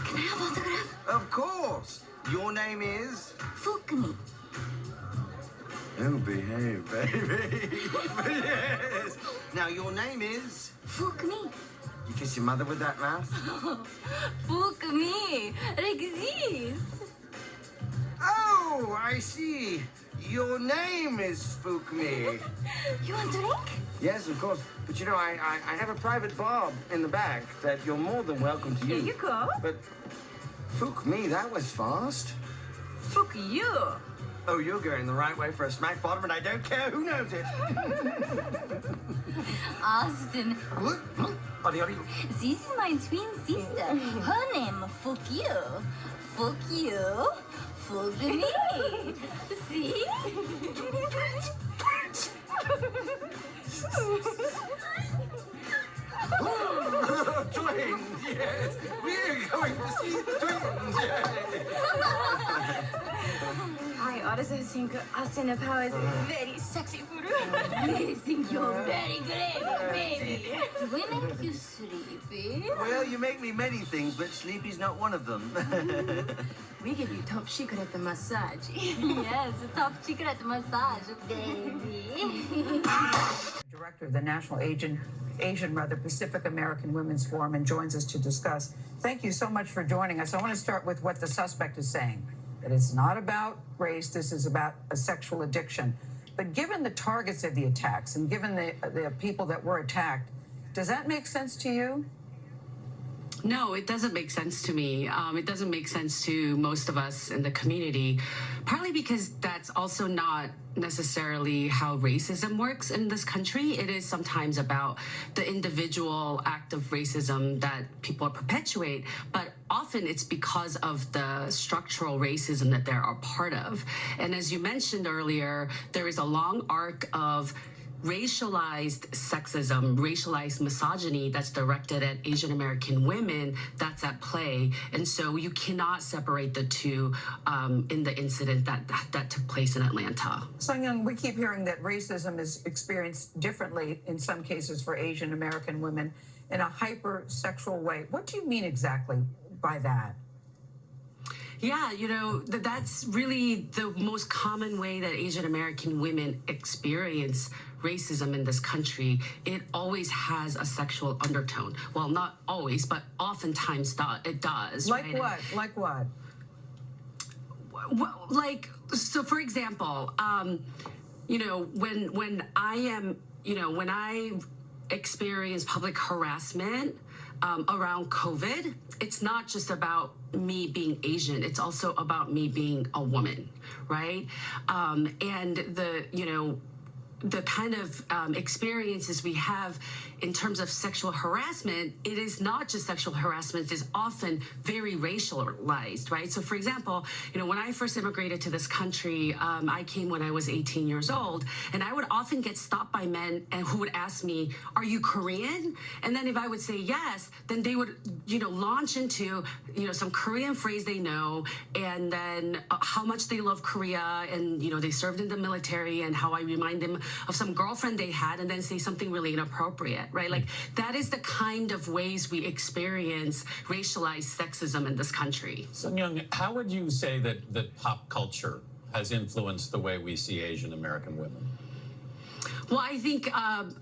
Can I have autograph? Of course. Your name is? Fukmi. Oh, behave, baby. Yes. Now, your name is? Fukmi. You kiss your mother with that mouth? Fukmi. Like this. Oh, I see. Your name is Spook Me. You want a drink? Yes, of course. But you know, I have a private bar in the back that you're more than welcome to use. Here you go. But Spook Me, that was fast. Fuck you. Oh, you're going the right way for a smack bottom, and I don't care who knows it. Austin. Buddy, This is my twin sister. Her name, Fuck you. Fuck you. Fuck me. See? Twins, yes. We're going to see the twins, yes. I also think Austin Power is very sexy for I think you're very great, baby. Do we make you sleepy? Well, you make me many things, but sleepy's not one of them. We give you top secret massage. Yes, top secret massage, baby. Director of the National Asian Pacific American Women's Forum, and joins us to discuss. Thank you so much for joining us. I want to start with what the suspect is saying, that it's not about race, this is about a sexual addiction. But given the targets of the attacks and given the people that were attacked, Does that make sense to you? No, it doesn't make sense to me. It doesn't make sense to most of us in the community, partly because that's also not necessarily how racism works in this country. It is sometimes about the individual act of racism that people perpetuate, but often it's because of the structural racism that they're a part of. And as you mentioned earlier, there is a long arc of racialized sexism, racialized misogyny that's directed at Asian American women that's at play. And so you cannot separate the two in the incident that took place in Atlanta. Sung-Young, we keep hearing that racism is experienced differently in some cases for Asian American women in a hypersexual way. What do you mean exactly by that? Yeah, that's really the most common way that Asian American women experience racism in this country. It always has a sexual undertone. Well, not always, but oftentimes it does. Like right? what? Like what? Like, so for example, when I experience public harassment around COVID, it's not just about me being Asian, it's also about me being a woman, right? And the kind of experiences we have in terms of sexual harassment, it is not just sexual harassment, it's often very racialized, right? So for example, when I first immigrated to this country, I came when I was 18 years old, and I would often get stopped by men and who would ask me, "Are you Korean?" And then if I would say yes, then they would, launch into, some Korean phrase they know, and then how much they love Korea, and, they served in the military, and how I remind them of some girlfriend they had, and then say something really inappropriate, right? Like, that is the kind of ways we experience racialized sexism in this country. Sung-Young, how would you say that pop culture has influenced the way we see Asian American women? Well, I think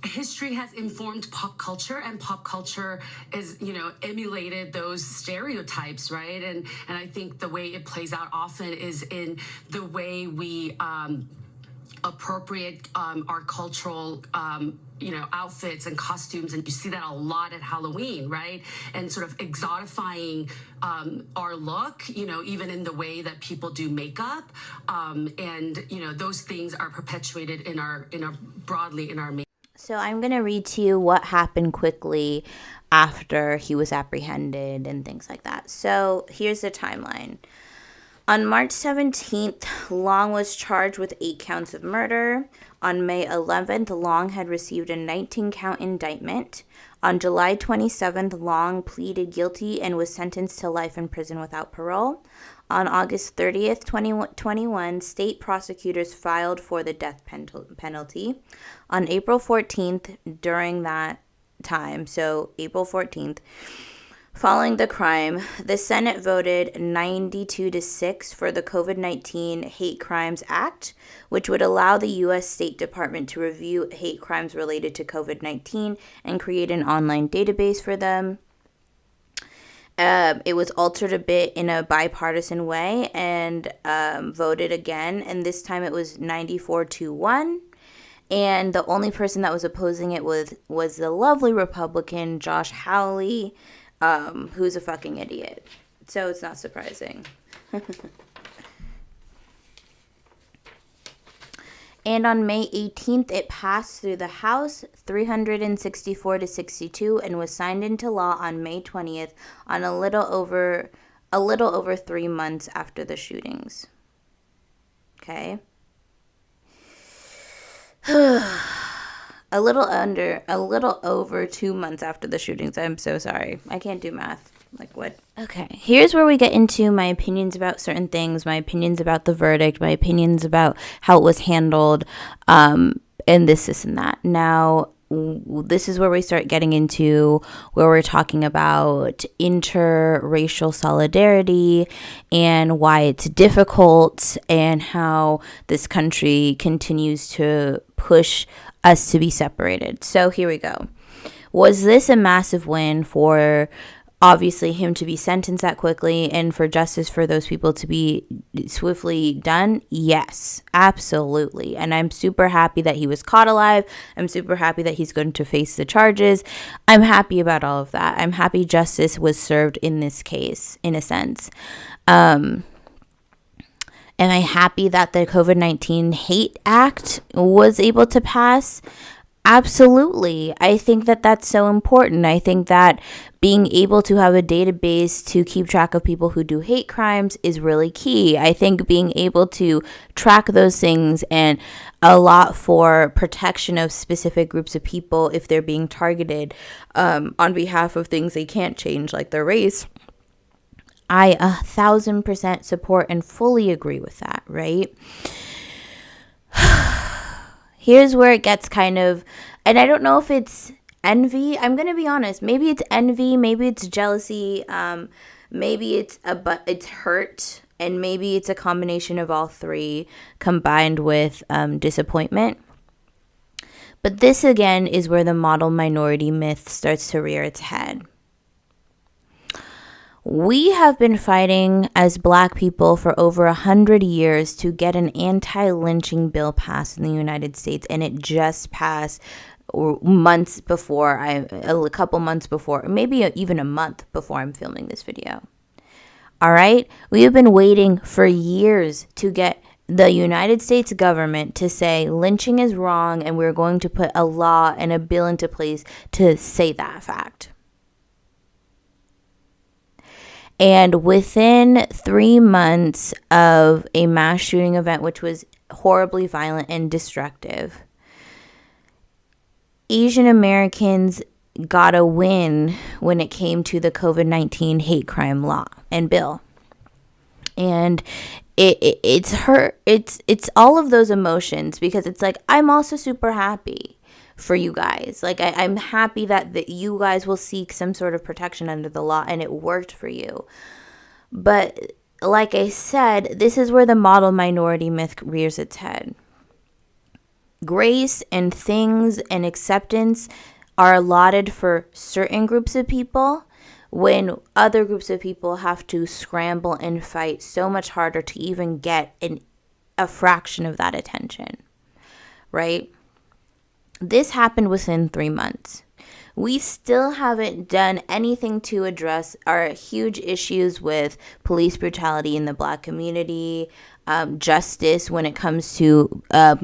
history has informed pop culture, and pop culture is, emulated those stereotypes, right? And I think the way it plays out often is in the way we appropriate our cultural outfits and costumes, and you see that a lot at Halloween, right? And sort of exotifying our look, even in the way that people do makeup, and those things are perpetuated in our broadly in our. So I'm going to read to you what happened quickly after he was apprehended and things like that. So here's the timeline. On March 17th, Long was charged with 8 counts of murder. On May 11th, Long had received a 19-count indictment. On July 27th, Long pleaded guilty and was sentenced to life in prison without parole. On August 30th, 2021, state prosecutors filed for the death penalty. On April 14th, during that time, so April 14th, following the crime, the Senate voted 92-6 for the COVID-19 Hate Crimes Act, which would allow the U.S. State Department to review hate crimes related to COVID-19 and create an online database for them. It was altered a bit in a bipartisan way and voted again, and this time it was 94-1. And the only person that was opposing it was the lovely Republican Josh Hawley, who's a fucking idiot. So it's not surprising. And on May 18th, it passed through the House 364-62 and was signed into law on May 20th, on a little over 3 months after the shootings. Okay. A little over 2 months after the shootings. I'm so sorry. I can't do math. Like, what? Okay, here's where we get into my opinions about certain things, my opinions about the verdict, my opinions about how it was handled, and this and that. Now, this is where we start getting into where we're talking about interracial solidarity and why it's difficult and how this country continues to push us to be separated. So here we go. Was this a massive win for obviously him to be sentenced that quickly and for justice for those people to be swiftly done, yes, absolutely. And I'm super happy that he was caught alive. I'm super happy that he's going to face the charges. I'm happy about all of that. I'm happy justice was served in this case, in a sense. Am I happy that the COVID-19 Hate Act was able to pass? Absolutely. I think that that's so important. I think that being able to have a database to keep track of people who do hate crimes is really key. I think being able to track those things and a lot for protection of specific groups of people if they're being targeted on behalf of things they can't change, like their race. I 1,000% support and fully agree with that, right? Here's where it gets kind of, and I don't know if it's envy. I'm going to be honest. Maybe it's envy. Maybe it's jealousy. Maybe it's hurt. And maybe it's a combination of all three combined with disappointment. But this, again, is where the model minority myth starts to rear its head. We have been fighting as Black people for over 100 years to get an anti-lynching bill passed in the United States, and it just passed months before, a couple months before, maybe even a month before I'm filming this video. All right? We have been waiting for years to get the United States government to say lynching is wrong, and we're going to put a law and a bill into place to say that fact. And within 3 months of a mass shooting event, which was horribly violent and destructive, Asian Americans got a win when it came to the COVID-19 hate crime law and bill. And it's all of those emotions, because it's like, I'm also super happy for you guys. Like, I'm happy that you guys will seek some sort of protection under the law, and it worked for you. But like I said, this is where the model minority myth rears its head. Grace and things and acceptance are allotted for certain groups of people, when other groups of people have to scramble and fight so much harder to even get a fraction of that attention, right? This happened within 3 months. We still haven't done anything to address our huge issues with police brutality in the Black community, justice when it comes to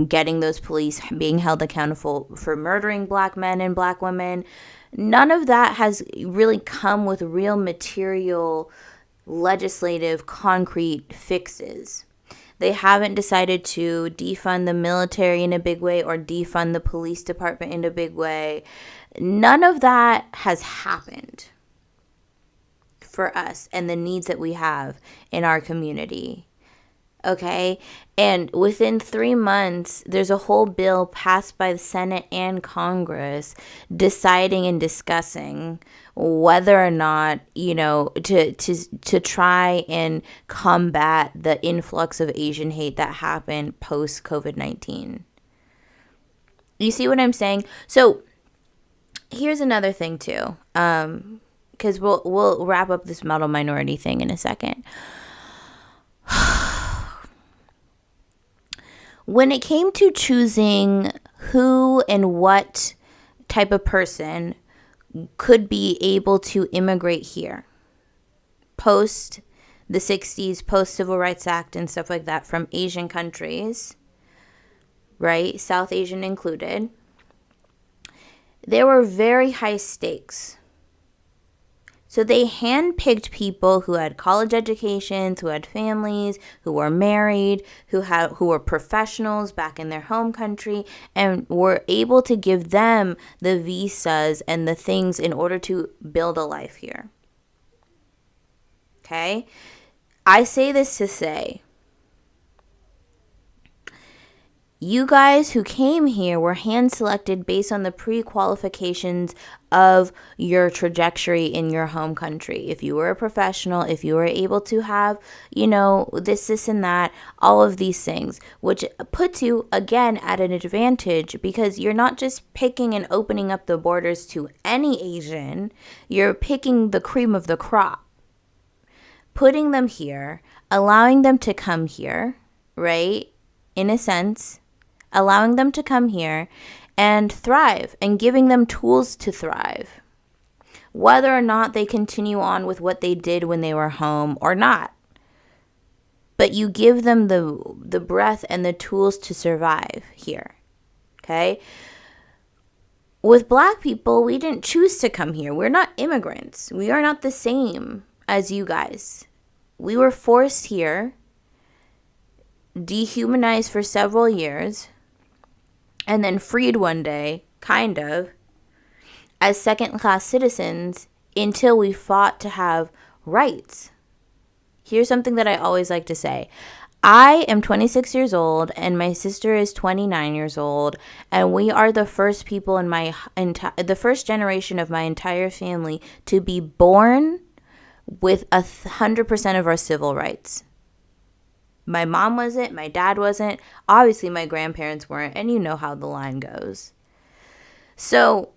getting those police being held accountable for murdering Black men and Black women. None of that has really come with real material, legislative, concrete fixes. They haven't decided to defund the military in a big way or defund the police department in a big way. None of that has happened for us and the needs that we have in our community. Okay? And within 3 months, there's a whole bill passed by the Senate and Congress deciding and discussing whether or not, to try and combat the influx of Asian hate that happened post COVID-19. You see what I'm saying? So here's another thing too, because we'll wrap up this model minority thing in a second. When it came to choosing who and what type of person could be able to immigrate here post the 60s, post Civil Rights Act and stuff like that from Asian countries, right? South Asian included. There were very high stakes. So they handpicked people who had college educations, who had families, who were married, who were professionals back in their home country, and were able to give them the visas and the things in order to build a life here. Okay? I say this to say, You guys who came here were hand selected based on the pre-qualifications of your trajectory in your home country. If you were a professional, if you were able to have, this and that, all of these things, which puts you again at an advantage because you're not just picking and opening up the borders to any Asian, you're picking the cream of the crop, putting them here, allowing them to come here, right? In a sense, allowing them to come here and thrive and giving them tools to thrive, whether or not they continue on with what they did when they were home or not. But you give them the breath and the tools to survive here, okay? With Black people, we didn't choose to come here. We're not immigrants. We are not the same as you guys. We were forced here, dehumanized for several years, and then freed one day, kind of, as second-class citizens until we fought to have rights. Here's something that I always like to say. I am 26 years old, and my sister is 29 years old, and we are the first people in the first generation of my entire family to be born with 100% of our civil rights. My mom wasn't, my dad wasn't, obviously my grandparents weren't, and you know how the line goes. So,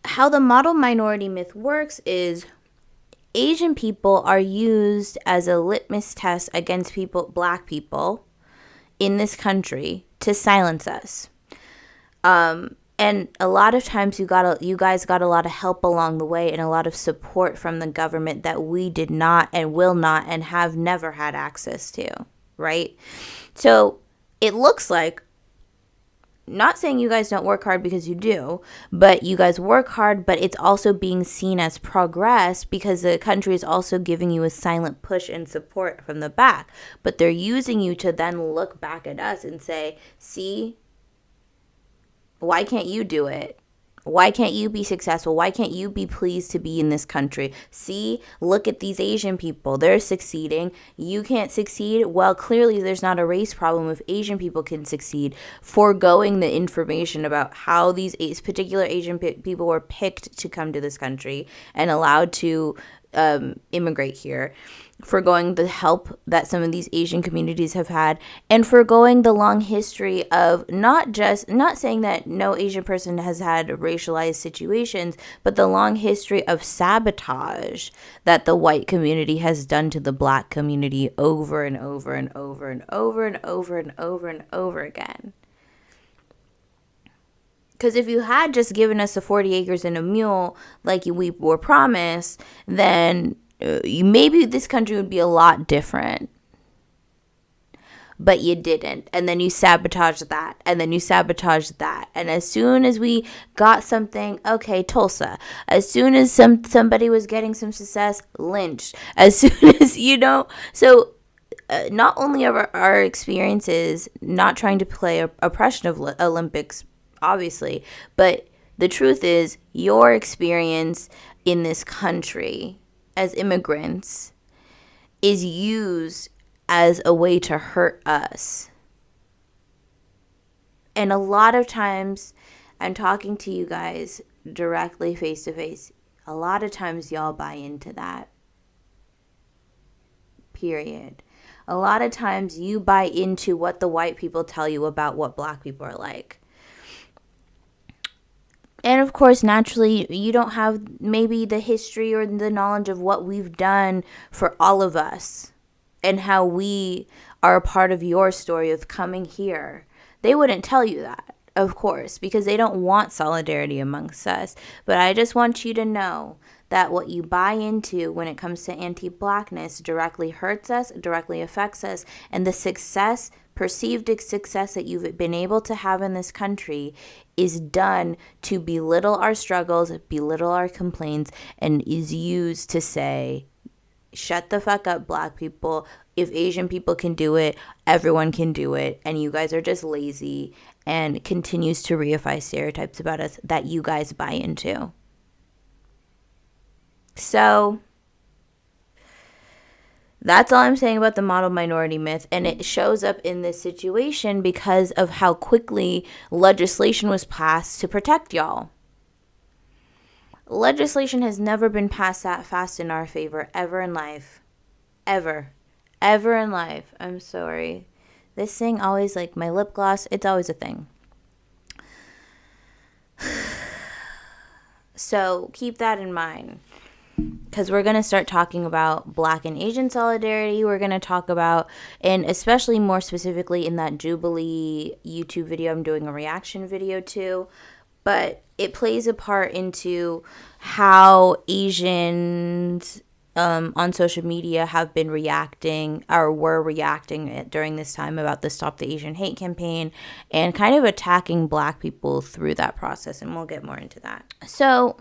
how the model minority myth works is Asian people are used as a litmus test against Black people in this country to silence us. And a lot of times you guys got a lot of help along the way and a lot of support from the government that we did not and will not and have never had access to, right? So it looks like, not saying you guys don't work hard because you do, but you guys work hard, but it's also being seen as progress because the country is also giving you a silent push and support from the back. But they're using you to then look back at us and say, see, why can't you do it? Why can't you be successful? Why can't you be pleased to be in this country? See, look at these Asian people. They're succeeding. You can't succeed. Well, clearly there's not a race problem if Asian people can succeed. Foregoing the information about how these particular Asian people were picked to come to this country and allowed to immigrate here. Foregoing the help that some of these Asian communities have had, and foregoing the long history of not saying that no Asian person has had racialized situations, but the long history of sabotage that the white community has done to the Black community over and over and over and over and over and over and over again. Because if you had just given us the 40 acres and a mule like we were promised, then maybe this country would be a lot different. But you didn't. And then you sabotaged that. And then you sabotaged that. And as soon as we got something, okay, Tulsa. As soon as somebody was getting some success, lynched. As soon as, So not only are our experiences not trying to play oppression of Olympics, obviously, but the truth is your experience in this country as immigrants is used as a way to hurt us. And a lot of times, I'm talking to you guys directly face to face, a lot of times y'all buy into that. Period. A lot of times you buy into what the white people tell you about what Black people are like. And of course, naturally, you don't have maybe the history or the knowledge of what we've done for all of us and how we are a part of your story of coming here. They wouldn't tell you that, of course, because they don't want solidarity amongst us. But I just want you to know that what you buy into when it comes to anti-Blackness directly hurts us, directly affects us, and the perceived success that you've been able to have in this country is done to belittle our struggles, belittle our complaints, and is used to say, shut the fuck up, Black people. If Asian people can do it, everyone can do it, and you guys are just lazy, and continues to reify stereotypes about us that you guys buy into. So That's all I'm saying about the model minority myth. And it shows up in this situation because of how quickly legislation was passed to protect y'all. Legislation has never been passed that fast in our favor ever in life. Ever in life. I'm sorry. This thing always, like my lip gloss, it's always a thing. So keep that in mind, because we're going to start talking about Black and Asian solidarity. We're going to talk about, and especially more specifically in that Jubilee YouTube video, I'm doing a reaction video to, but it plays a part into how Asians on social media have been reacting, or were reacting during this time, about the Stop the Asian Hate campaign, and kind of attacking Black people through that process. And we'll get more into that. So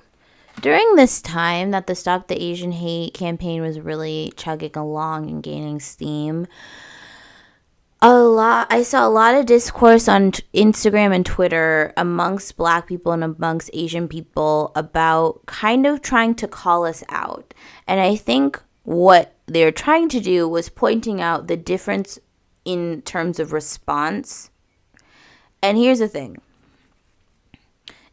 during this time that the Stop the Asian Hate campaign was really chugging along and gaining steam, I saw a lot of discourse on Instagram and Twitter amongst Black people and amongst Asian people about kind of trying to call us out. And I think what they're trying to do was pointing out the difference in terms of response. And here's the thing.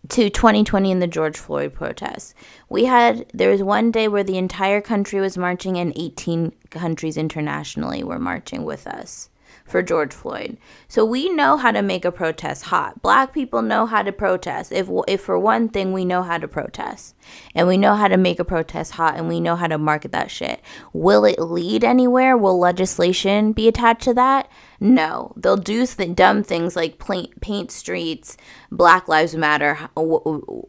To 2020 and the George Floyd protests, there was one day where the entire country was marching and 18 countries internationally were marching with us for George Floyd. So we know how to make a protest hot. Black people know how to protest. If for one thing, we know how to protest, and we know how to make a protest hot, and we know how to market that shit. Will it lead anywhere? Will legislation be attached to that? No. They'll do dumb things like paint streets Black Lives Matter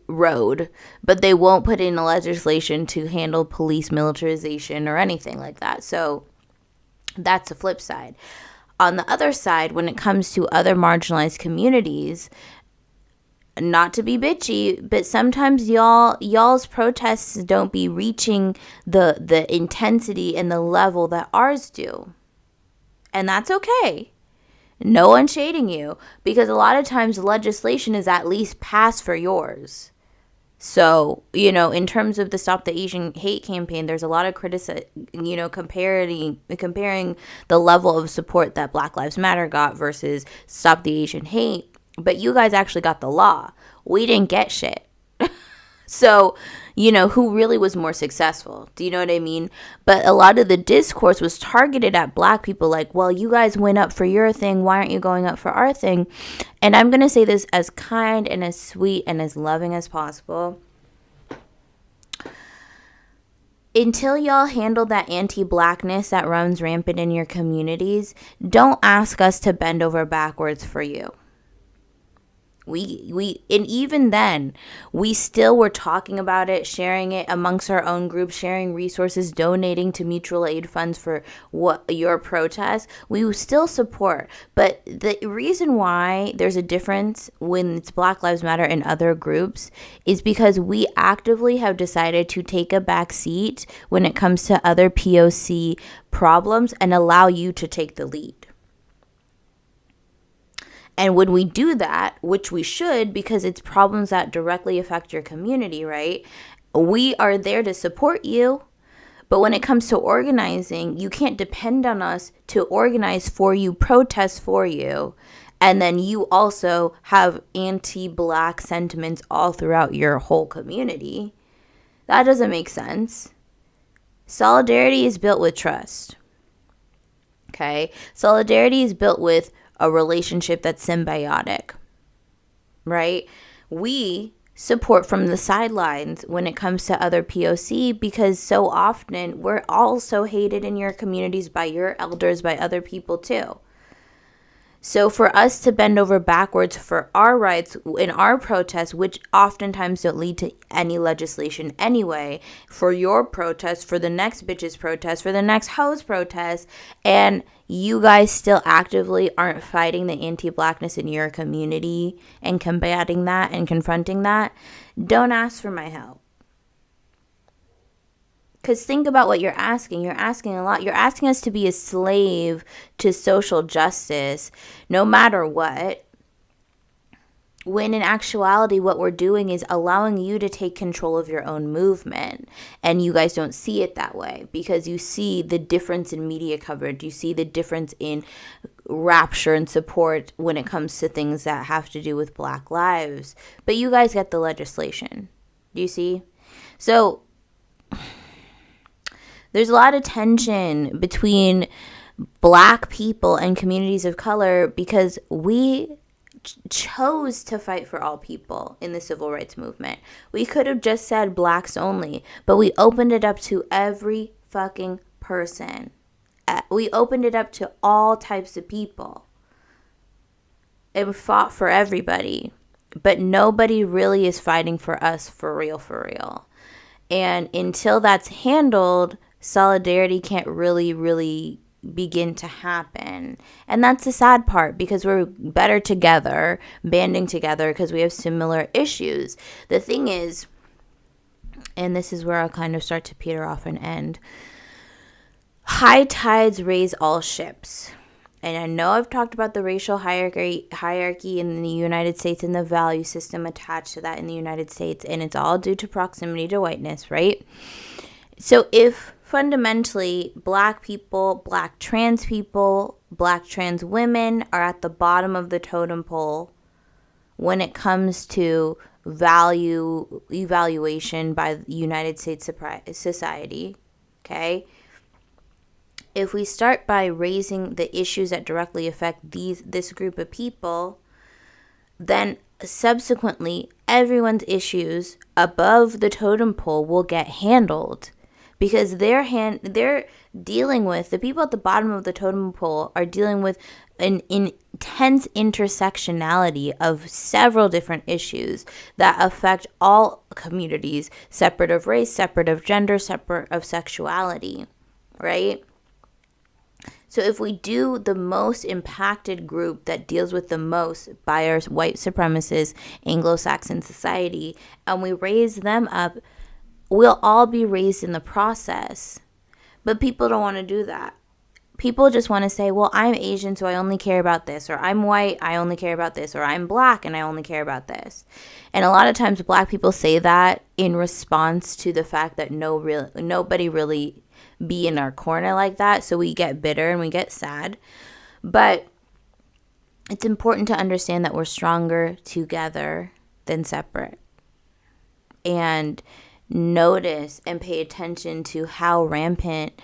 road, but they won't put in a legislation to handle police militarization or anything like that. So that's the flip side. On the other side, when it comes to other marginalized communities, not to be bitchy, but sometimes y'all's protests don't be reaching the intensity and the level that ours do. And that's okay. No one's shading you, because a lot of times legislation is at least passed for yours. So, in terms of the Stop the Asian Hate campaign, there's a lot of criticism, comparing the level of support that Black Lives Matter got versus Stop the Asian Hate. But you guys actually got the law. We didn't get shit. So, who really was more successful? Do you know what I mean? But a lot of the discourse was targeted at Black people, like, well, you guys went up for your thing. Why aren't you going up for our thing? And I'm going to say this as kind and as sweet and as loving as possible. Until y'all handle that anti-Blackness that runs rampant in your communities, don't ask us to bend over backwards for you. And even then, we still were talking about it, sharing it amongst our own group, sharing resources, donating to mutual aid funds for your protest. We still support. But the reason why there's a difference when it's Black Lives Matter and other groups is because we actively have decided to take a back seat when it comes to other POC problems and allow you to take the lead. And when we do that, which we should, because it's problems that directly affect your community, right? We are there to support you. But when it comes to organizing, you can't depend on us to organize for you, protest for you, and then you also have anti-Black sentiments all throughout your whole community. That doesn't make sense. Solidarity is built with trust. Okay? Solidarity is built with a relationship that's symbiotic, right? We support from the sidelines when it comes to other POC, because so often we're also hated in your communities by your elders, by other people too. So for us to bend over backwards for our rights in our protests, which oftentimes don't lead to any legislation anyway, for your protest, for the next bitch's protest, for the next hoe's protest, and you guys still actively aren't fighting the anti-Blackness in your community and combating that and confronting that, don't ask for my help. Because think about what you're asking. You're asking a lot. You're asking us to be a slave to social justice, no matter what. When in actuality, what we're doing is allowing you to take control of your own movement. And you guys don't see it that way because you see the difference in media coverage. You see the difference in rapture and support when it comes to things that have to do with Black lives. But you guys get the legislation. Do you see? So there's a lot of tension between Black people and communities of color because we chose to fight for all people in the civil rights movement. We could have just said Blacks only, but we opened it up to every fucking person. We opened it up to all types of people. And fought for everybody. But nobody really is fighting for us for real. And until that's handled, solidarity can't really begin to happen. And that's the sad part because we're better together, banding together because we have similar issues. The thing is, and this is where I'll kind of start to peter off and end, high tides raise all ships. And I know I've talked about the racial hierarchy in the United States and the value system attached to that in the United States, and it's all due to proximity to whiteness, right? So if fundamentally Black people, Black trans people, Black trans women are at the bottom of the totem pole when it comes to value evaluation by the United States society, okay? If we start by raising the issues that directly affect this group of people, then subsequently everyone's issues above the totem pole will get handled because they're dealing with, the people at the bottom of the totem pole are dealing with an intense intersectionality of several different issues that affect all communities, separate of race, separate of gender, separate of sexuality, right? So if we do the most impacted group that deals with the most by our white supremacist Anglo-Saxon society, and we raise them up, we'll all be raised in the process. But people don't want to do that. People just want to say, well, I'm Asian, so I only care about this. Or I'm white, I only care about this. Or I'm Black, and I only care about this. And a lot of times Black people say that in response to the fact that nobody really be in our corner like that, so we get bitter and we get sad. But it's important to understand that we're stronger together than separate, and notice and pay attention to how rampant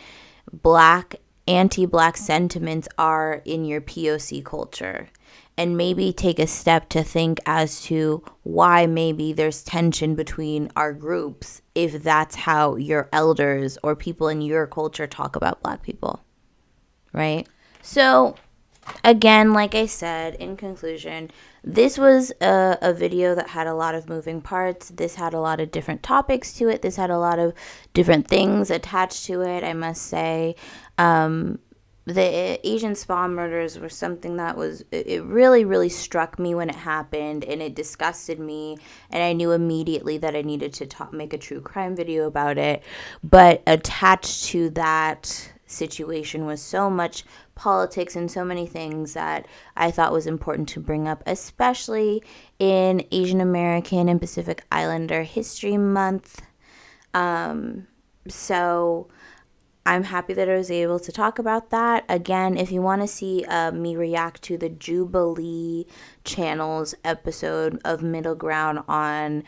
anti-Black sentiments are in your POC culture, and maybe take a step to think as to why maybe there's tension between our groups if that's how your elders or people in your culture talk about Black people, right? So again, like I said, in conclusion, this was a video that had a lot of moving parts. This had a lot of different topics to it. This had a lot of different things attached to it, I must say. The Asian spa murders were something that it really struck me when it happened, and it disgusted me, and I knew immediately that I needed to make a true crime video about it. But attached to that situation was so much politics and so many things that I thought was important to bring up, especially in Asian American and Pacific Islander History Month. So I'm happy that I was able to talk about that. Again, if you want to see me react to the Jubilee channel's episode of Middle Ground on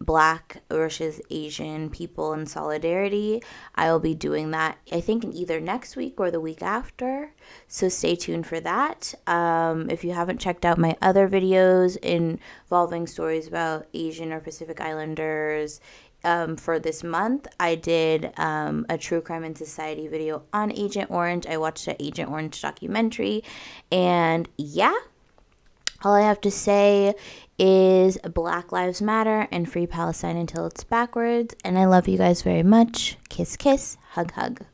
Black versus Asian people in solidarity, I will be doing that, I think, either next week or the week after. So stay tuned for that. If you haven't checked out my other videos involving stories about Asian or Pacific Islanders, for this month, I did a True Crime and Society video on Agent Orange. I watched an Agent Orange documentary, and yeah, all I have to say is Black Lives Matter and Free Palestine until it's backwards, and I love you guys very much. Kiss, kiss, hug, hug.